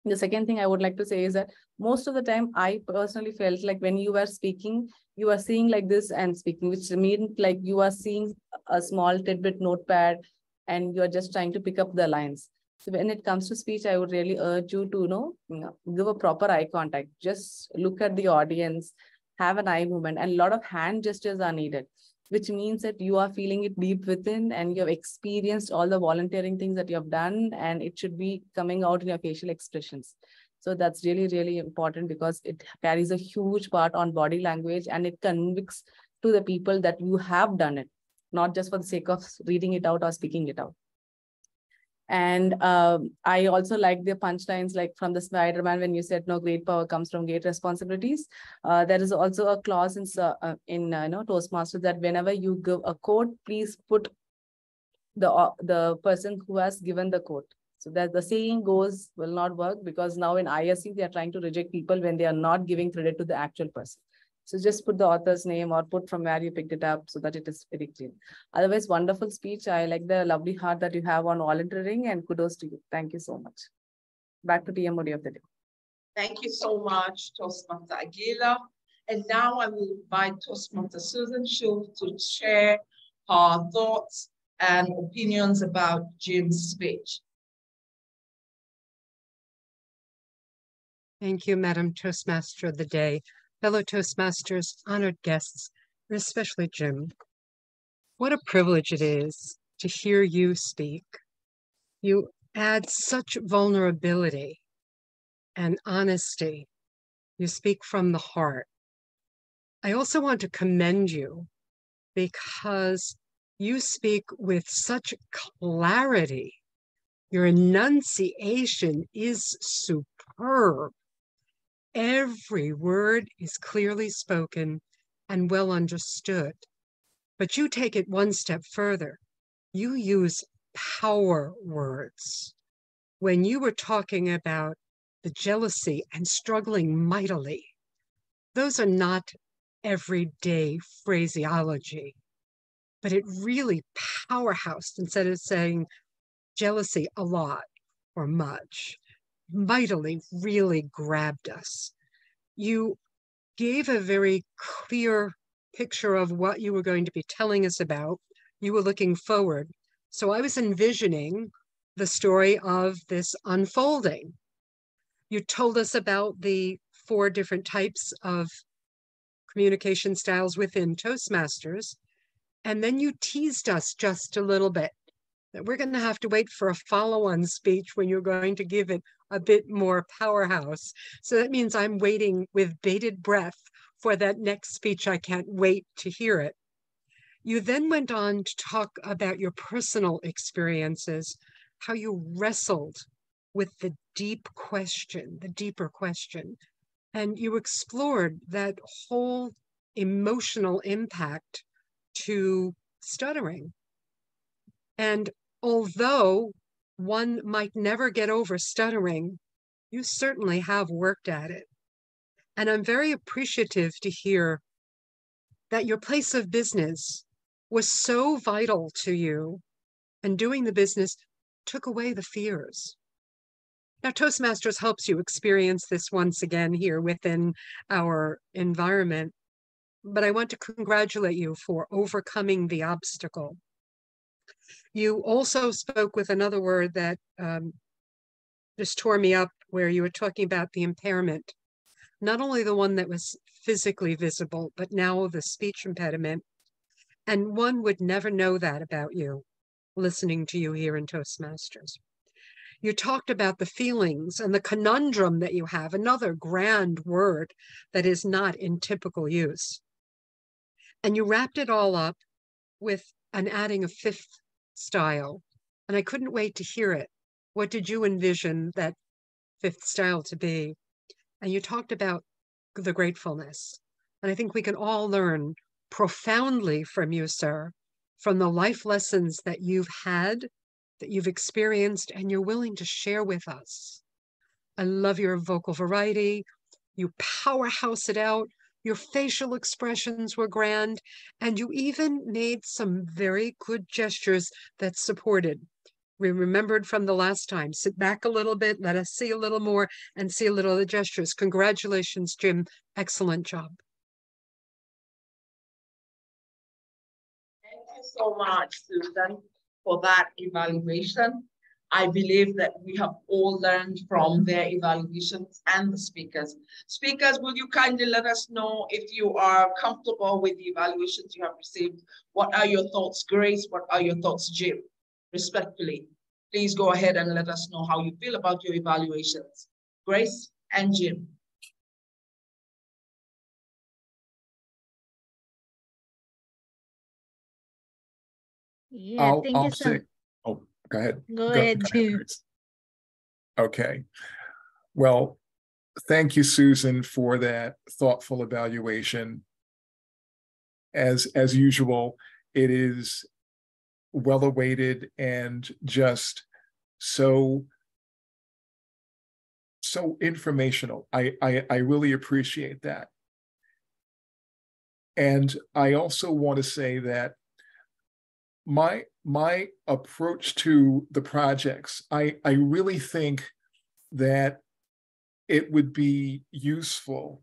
The second thing I would like to say is that most of the time, I personally felt like when you were speaking, you are seeing like this and speaking, which means like you are seeing a small tidbit notepad and you are just trying to pick up the lines. So when it comes to speech, I would really urge you to give a proper eye contact. Just look at the audience, have an eye movement, and a lot of hand gestures are needed, which means that you are feeling it deep within and you have experienced all the volunteering things that you have done, and it should be coming out in your facial expressions. So that's really, really important because it carries a huge part on body language and it convicts to the people that you have done it, not just for the sake of reading it out or speaking it out. And I also like the punchlines, like from the Spider-Man, when you said, no, great power comes from great responsibilities. There is also a clause in Toastmaster that whenever you give a quote, please put the person who has given the quote. So that the saying goes will not work, because now in ISC, they are trying to reject people when they are not giving credit to the actual person. So just put the author's name or put from where you picked it up so that it is very clear. Otherwise, wonderful speech. I like the lovely heart that you have on volunteering, and kudos to you. Thank you so much. Back to PMOD of the day. Thank you so much, Toastmaster Aguila. And now I will invite Toastmaster Susan Shu to share her thoughts and opinions about Jim's speech. Thank you, Madam Toastmaster of the Day, fellow Toastmasters, honored guests, and especially Jim. What a privilege it is to hear you speak. You add such vulnerability and honesty. You speak from the heart. I also want to commend you because you speak with such clarity. Your enunciation is superb. Every word is clearly spoken and well understood. But you take it one step further. You use power words. When you were talking about the jealousy and struggling mightily, those are not everyday phraseology, but it really powerhoused instead of saying jealousy a lot or much. Mightily really grabbed us. You gave a very clear picture of what you were going to be telling us about. You were looking forward. So I was envisioning the story of this unfolding. You told us about the 4 different types of communication styles within Toastmasters, and then you teased us just a little bit that we're going to have to wait for a follow-on speech when you're going to give it a bit more powerhouse. So that means I'm waiting with bated breath for that next speech. I can't wait to hear it. You then went on to talk about your personal experiences, how you wrestled with the deep question, the deeper question, and you explored that whole emotional impact to stuttering. And although one might never get over stuttering, you certainly have worked at it. And I'm very appreciative to hear that your place of business was so vital to you, and doing the business took away the fears. Now, Toastmasters helps you experience this once again here within our environment, but I want to congratulate you for overcoming the obstacle. You also spoke with another word that just tore me up, where you were talking about the impairment, not only the one that was physically visible, but now the speech impediment. And one would never know that about you, listening to you here in Toastmasters. You talked about the feelings and the conundrum that you have, another grand word that is not in typical use. And you wrapped it all up with an adding a 5th style. And I couldn't wait to hear it. What did you envision that 5th style to be? And you talked about the gratefulness. And I think we can all learn profoundly from you, sir, from the life lessons that you've had, that you've experienced, and you're willing to share with us. I love your vocal variety. You powerhouse it out. Your facial expressions were grand, and you even made some very good gestures that supported. We remembered from the last time, sit back a little bit, let us see a little more, and see a little of the gestures. Congratulations, Jim. Excellent job. Thank you so much, Susan, for that evaluation. I believe that we have all learned from their evaluations and the speakers. Speakers, will you kindly let us know if you are comfortable with the evaluations you have received? What are your thoughts, Grace? What are your thoughts, Jim? Respectfully, please go ahead and let us know how you feel about your evaluations. Grace and Jim. Yeah, thank you so much. Oh, go ahead. Go ahead, Jim. Grace. Okay. Well, thank you, Susan, for that thoughtful evaluation. As usual, it is well awaited and just so informational. I really appreciate that. And I also want to say that my approach to the projects, I really think that it would be useful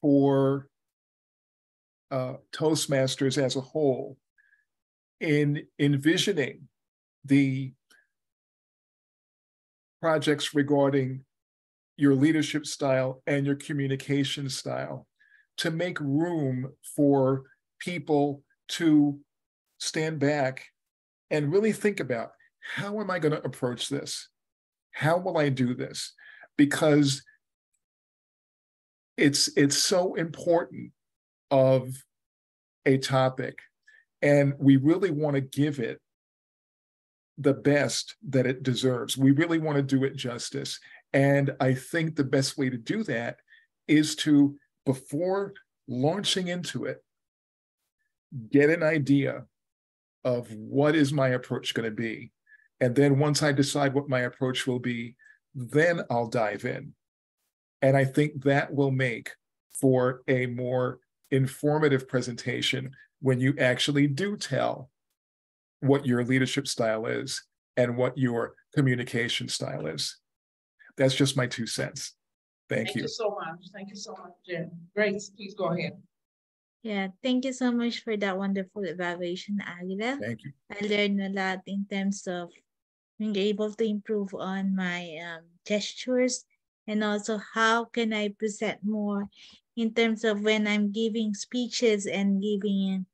for Toastmasters as a whole in envisioning the projects regarding your leadership style and your communication style, to make room for people to stand back and really think about, how am I going to approach this? How will I do this? Because it's so important of a topic, and we really want to give it the best that it deserves. We really want to do it justice. And I think the best way to do that is to, before launching into it, get an idea of what is my approach going to be. And then once I decide what my approach will be, then I'll dive in. And I think that will make for a more informative presentation when you actually do tell what your leadership style is and what your communication style is. That's just my 2 cents. Thank you. Thank you so much. Thank you so much, Jim. Grace, please go ahead. Yeah, thank you so much for that wonderful evaluation, Aguila. Thank you. I learned a lot in terms of being able to improve on my gestures, and also how can I present more in terms of when I'm giving speeches and giving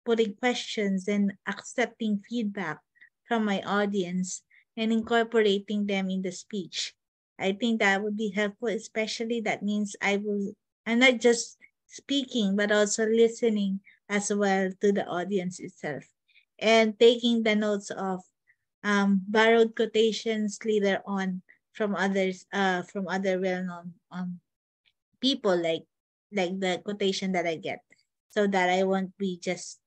putting questions and accepting feedback from my audience and incorporating them in the speech. I think that would be helpful, especially that means I'm not just speaking, but also listening as well to the audience itself, and taking the notes of borrowed quotations later on from others, from other well-known people, like the quotation that I get, so that I won't be just,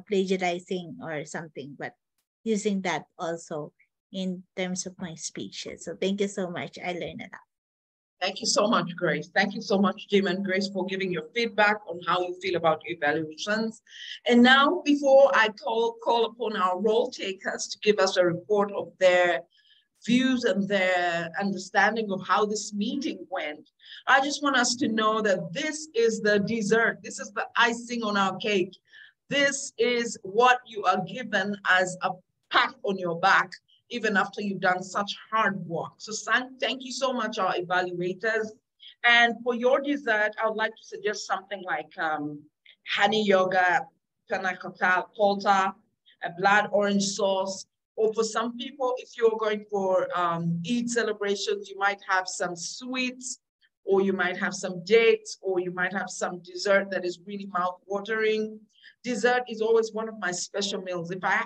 plagiarizing or something, but using that also in terms of my speeches. So thank you so much. I learned a lot. Thank you so much, Grace. Thank you so much, Jim and Grace, for giving your feedback on how you feel about evaluations. And now, before I call upon our role takers to give us a report of their views and their understanding of how this meeting went, I just want us to know that this is the dessert. This is the icing on our cake. This is what you are given as a pat on your back, even after you've done such hard work. So thank you so much, our evaluators. And for your dessert, I would like to suggest something like honey yogurt, panna cotta, a blood orange sauce. Or for some people, if you're going for Eid celebrations, you might have some sweets, or you might have some dates, or you might have some dessert that is really mouth-watering. Dessert is always one of my special meals. If I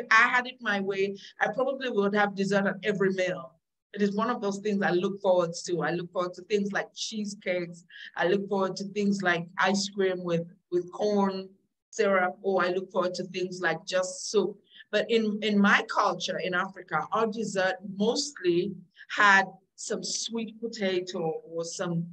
had it my way, I probably would have dessert at every meal. It is one of those things I look forward to. I look forward to things like cheesecakes. I look forward to things like ice cream with corn syrup, or I look forward to things like just soup. But in my culture in Africa, our dessert mostly had some sweet potato or some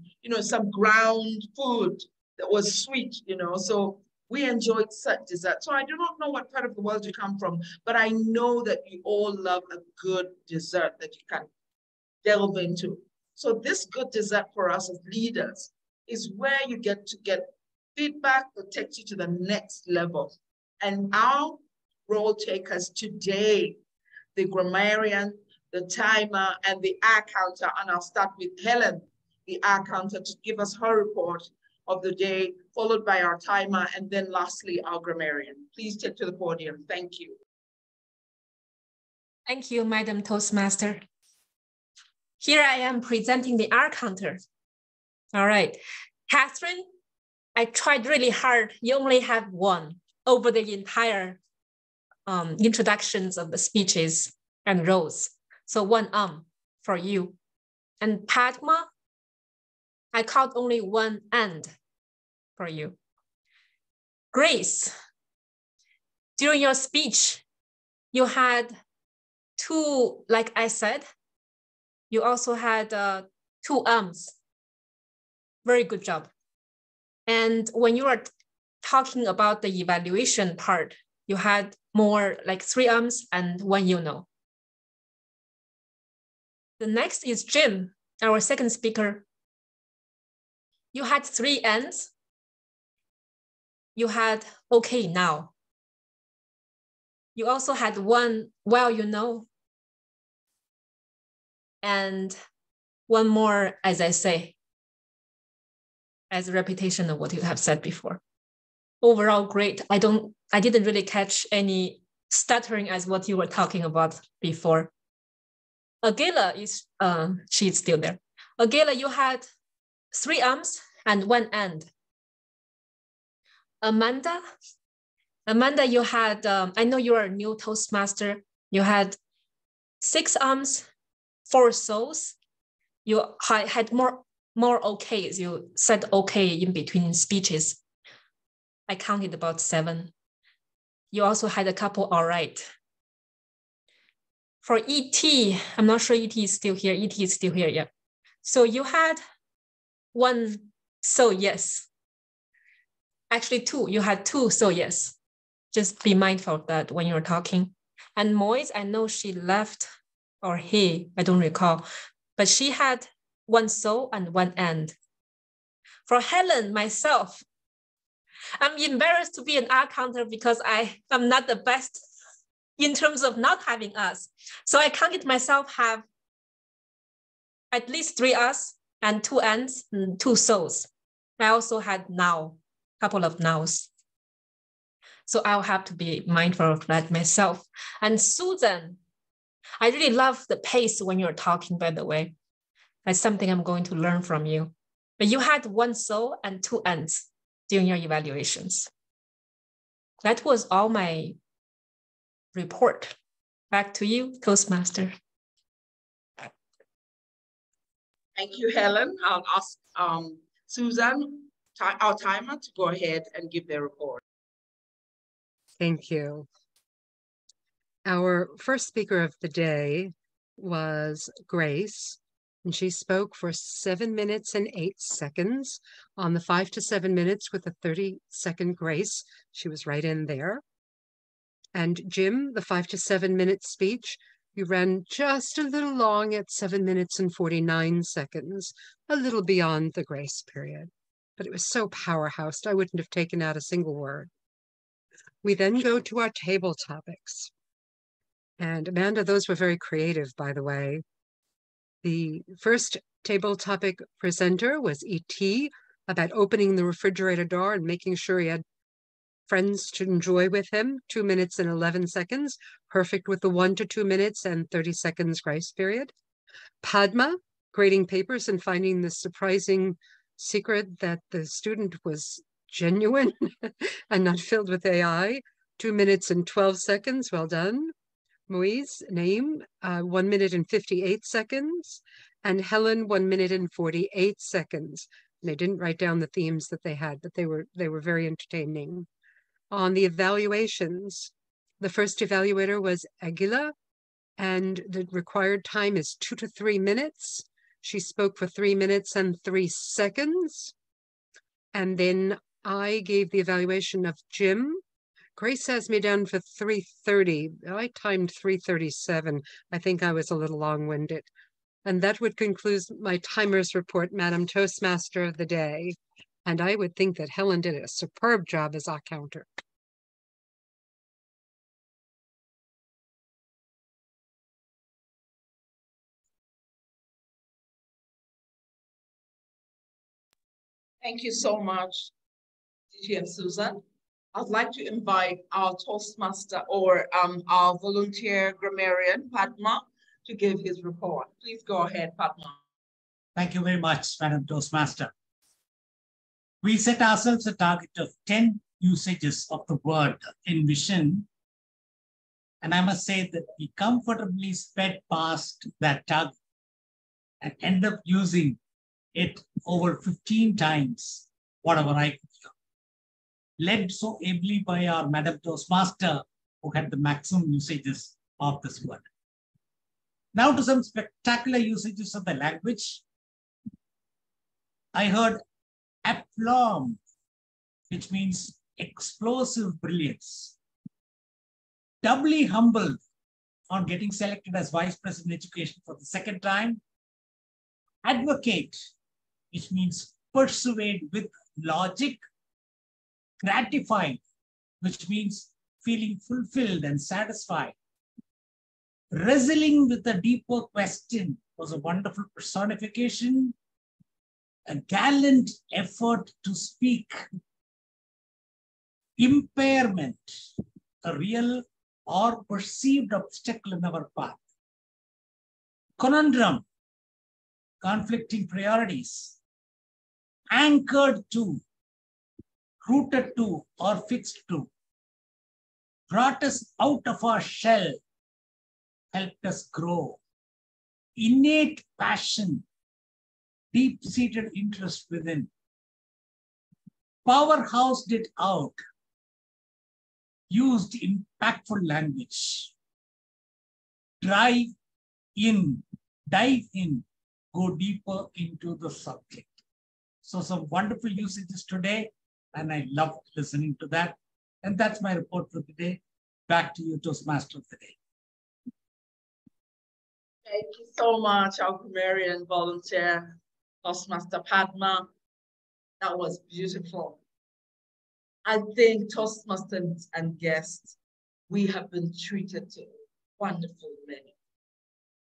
ground food that was sweet, so we enjoyed such dessert. So I do not know what part of the world you come from, but I know that you all love a good dessert that you can delve into. So this good dessert for us as leaders is where you get to get feedback that takes you to the next level. And our role takers today, the grammarian, the timer, and the hour counter, and I'll start with Helen, the hour counter, to give us her report of the day, followed by our timer, and then lastly, our grammarian. Please take to the podium. Thank you. Thank you, Madam Toastmaster. Here I am presenting the hour counter. All right, Catherine, I tried really hard. You only have one over the entire introductions of the speeches and roles. So one for you. And Padma, I caught only one and for you. Grace, during your speech, you had two, like I said, you also had two Very good job. And when you are talking about the evaluation part, you had more like 3 ums and 1 you know. The next is Jim, our second speaker. You had 3 ends. You had okay now. You also had 1 well you know. And 1 more, as I say, as a repetition of what you have said before. Overall, great. I didn't really catch any stuttering as what you were talking about before. Agila is, she's still there. Agila, you had 3 ums and 1 end. Amanda, you had, I know you're a new Toastmaster. You had 6 ums, 4 so's. You had more okays. You said okay in between speeches. I counted about 7. You also had a couple all right. For ET, I'm not sure ET is still here. ET is still here, yeah. So you had 1 so yes. Actually 2, you had 2 so yes. Just be mindful of that when you're talking. And Moise, I know she left, or he, I don't recall, but she had 1 so and 1 and. For Helen, myself, I'm embarrassed to be an R counter because I am not the best in terms of not having us. So I counted myself have at least 3 us and 2 ands and 2 so's. I also had now, a couple of nows. So I'll have to be mindful of that myself. And Susan, I really love the pace when you're talking, by the way. That's something I'm going to learn from you. But you had 1 so and 2 ands during your evaluations. That was all my report. Back to you, Toastmaster. Thank you, Helen. I'll ask Susan, our timer, to go ahead and give their report. Thank you. Our first speaker of the day was Grace, and she spoke for 7 minutes and 8 seconds on the 5 to 7 minutes with a 30-second grace. She was right in there. And Jim, the 5 to 7 minute speech, you ran just a little long at 7 minutes and 49 seconds, a little beyond the grace period. But it was so powerhoused, I wouldn't have taken out a single word. We then go to our table topics. And Amanda, those were very creative, by the way. The first table topic presenter was E.T. about opening the refrigerator door and making sure he had friends to enjoy with him. 2 minutes and 11 seconds, perfect with the 1 to 2 minutes and 30 seconds grace period. Padma, grading papers and finding the surprising secret that the student was genuine and not filled with AI. 2 minutes and 12 seconds, well done. Moise, Naeem, 1 minute and 58 seconds. And Helen, 1 minute and 48 seconds. And they didn't write down the themes that they had, but they were very entertaining. On the evaluations, the first evaluator was Aguila, and the required time is 2 to 3 minutes. She spoke for 3 minutes and 3 seconds. And then I gave the evaluation of Jim. Grace has me down for 3:30. I timed 3:37. I think I was a little long-winded. And that would conclude my timer's report, Madam Toastmaster of the day. And I would think that Helen did a superb job as our counter. Thank you so much, Gigi and Susan. I'd like to invite our Toastmaster or our volunteer grammarian, Padma, to give his report. Please go ahead, Padma. Thank you very much, Madam Toastmaster. We set ourselves a target of 10 usages of the word envision. And I must say that we comfortably sped past that target and end up using it over 15 times, whatever I could hear. Led so ably by our Madam Toastmaster, who had the maximum usages of this word. Now to some spectacular usages of the language. I heard aplomb which means explosive brilliance. Doubly humbled on getting selected as Vice President Education for the second time. Advocate, which means persuade with logic. Gratified, which means feeling fulfilled and satisfied. Wrestling with a deeper question was a wonderful personification. A gallant effort to speak. Impairment, a real or perceived obstacle in our path. Conundrum, conflicting priorities. Anchored to, rooted to, or fixed to. Brought us out of our shell, helped us grow. Innate passion, deep-seated interest within. Powerhoused it out, used impactful language. Dive in, go deeper into the subject. So some wonderful usages today, and I loved listening to that. And that's my report for today. Back to you, Toastmaster of the day. Thank you so much, our grammarian volunteer, Toastmaster Padma. That was beautiful. I think Toastmasters and guests, we have been treated to a wonderful menu.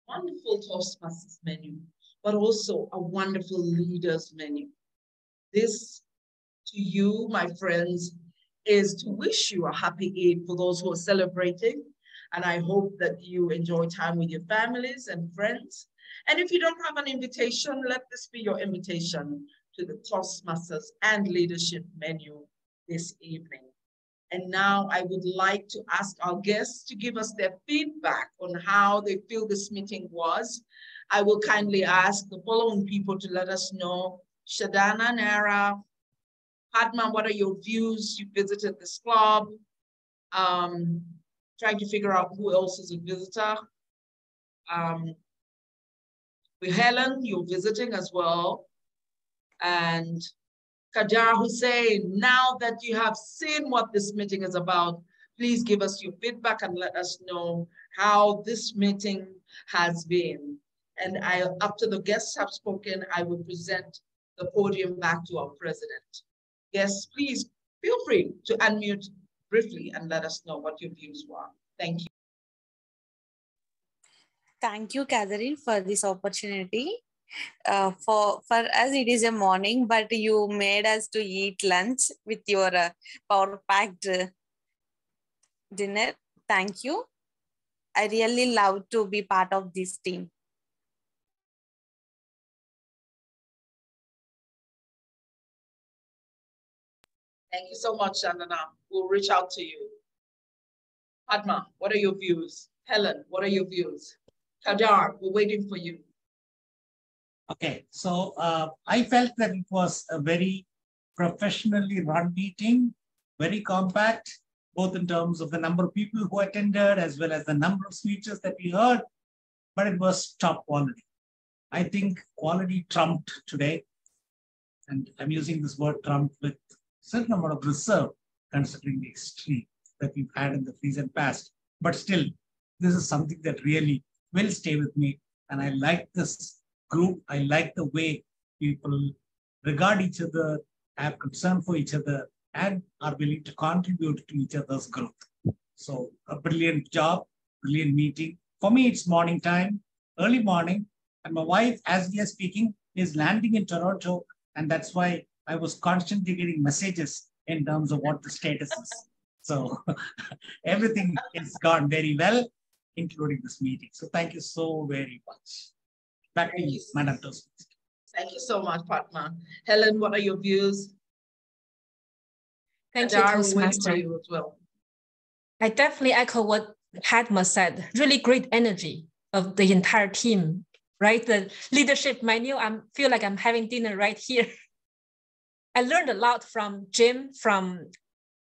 Wonderful Toastmasters menu, but also a wonderful leaders menu. This, to you, my friends, is to wish you a happy Eid for those who are celebrating. And I hope that you enjoy time with your families and friends. And if you don't have an invitation, let this be your invitation to the Toastmasters and leadership menu this evening. And now I would like to ask our guests to give us their feedback on how they feel this meeting was. I will kindly ask the following people to let us know. Shadana, Nara, Padma, what are your views? You visited this club. Trying to figure out who else is a visitor. With Helen, you're visiting as well. And Kajar Hussein, now that you have seen what this meeting is about, please give us your feedback and let us know how this meeting has been. And after the guests have spoken, I will present the podium back to our president. Yes, please feel free to unmute briefly and let us know what your views were. Thank you. Thank you, Catherine, for this opportunity. For us, it is a morning, but you made us to eat lunch with your power-packed dinner. Thank you. I really love to be part of this team. Thank you so much, Shandana. We'll reach out to you. Padma, what are your views? Helen, what are your views? Kadar, we're waiting for you. Okay, so I felt that it was a very professionally run meeting, very compact, both in terms of the number of people who attended as well as the number of speeches that we heard, but it was top quality. I think quality trumped today, and I'm using this word trumped with a certain amount of reserve, considering the extreme that we've had in the recent past. But still, this is something that really will stay with me, and I like this group. I like the way people regard each other, have concern for each other, and are willing to contribute to each other's growth. So a brilliant job, brilliant meeting. For me, it's morning time, early morning, and my wife, as we are speaking, is landing in Toronto, and that's why I was constantly getting messages in terms of what the status is. So everything has gone very well, including this meeting. So thank you so very much. Back to you, Madam Toastmaster. Thank you so much, Padma. Helen, what are your views? Thank you, Toastmaster. You as well. I definitely echo what Padma said. Really great energy of the entire team, right? The leadership menu, I feel like I'm having dinner right here. I learned a lot from Jim, from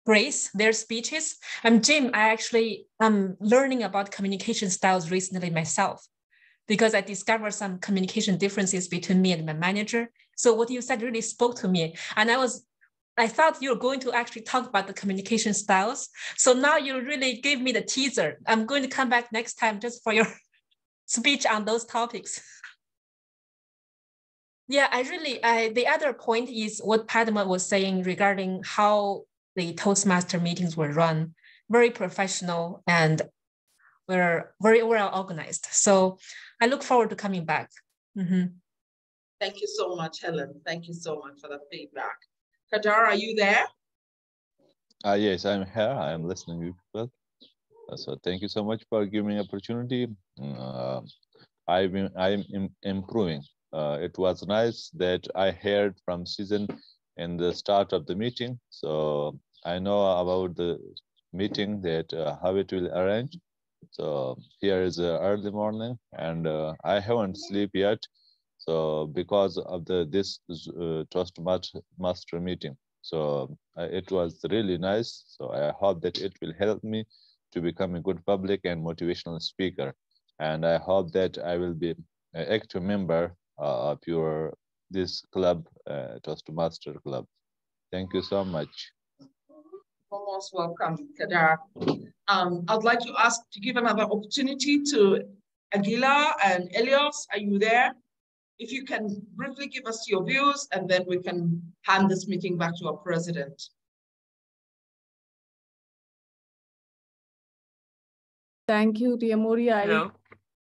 Grace, their speeches. Jim, I'm learning about communication styles recently myself, because I discovered some communication differences between me and my manager. So what you said really spoke to me. And I was I thought you were going to actually talk about the communication styles. So now you really gave me the teaser. I'm going to come back next time just for your speech on those topics. Yeah, the other point is what Padma was saying regarding how the Toastmaster meetings were run, very professional and were very well organized. So I look forward to coming back. Mm-hmm. Thank you so much, Helen. Thank you so much for the feedback. Kadar, are you there? Yes, I'm here. I am listening to you people. So thank you so much for giving me opportunity. I'm improving. It was nice that I heard from Susan in the start of the meeting. So I know about the meeting that how it will arrange. So here is early morning and I haven't sleep yet. So because of this Toastmaster meeting. So it was really nice. So I hope that it will help me to become a good public and motivational speaker. And I hope that I will be an active member of this club, Toastmaster Club. Thank you so much. You're most welcome, Kadar. I'd like to give another opportunity to Aguila and Elios. Are you there? If you can briefly give us your views, and then we can hand this meeting back to our president. Thank you, Tia Mori. Hello.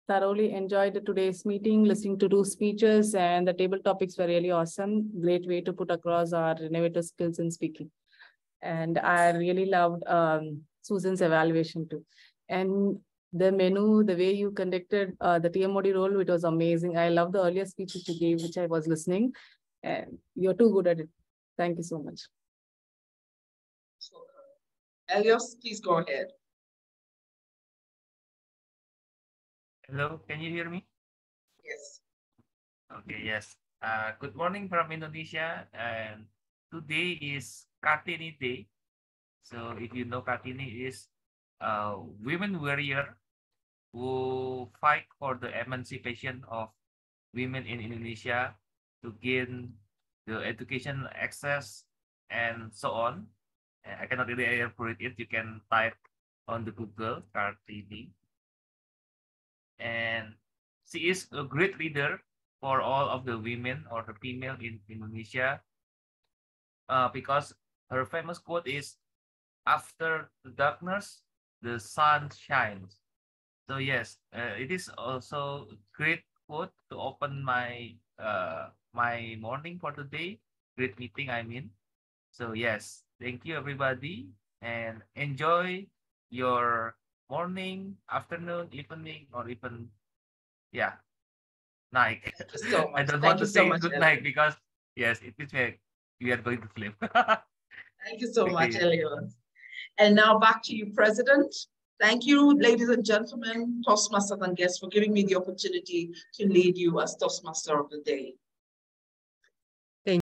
Thoroughly enjoyed today's meeting, listening to 2 speeches, and the table topics were really awesome. Great way to put across our innovative skills in speaking. And I really loved Susan's evaluation too. And the menu, the way you conducted the TMOD role, it was amazing. I love the earlier speech which you gave, which I was listening. And you're too good at it. Thank you so much. Elios, please go ahead. Hello, can you hear me? Yes. Okay, yes. Good morning from Indonesia. And today is Kartini Day. So if you know, Kartini is a women warrior who fight for the emancipation of women in Indonesia to gain the education access and so on. I cannot really elaborate it. You can type on the Google Kartini. And she is a great leader for all of the women or the female in Indonesia because her famous quote is, "After the darkness, the sun shines." So yes, it is also a great quote to open my my morning for today. Great meeting, I mean. So yes, thank you everybody and enjoy your morning, afternoon, evening, or even night. Thank you so much. I don't want to say good night because yes, it is like we are going to sleep. Thank you so much, Elios. And now back to you, President. Thank you, ladies and gentlemen, Toastmasters and guests, for giving me the opportunity to lead you as Toastmaster of the day.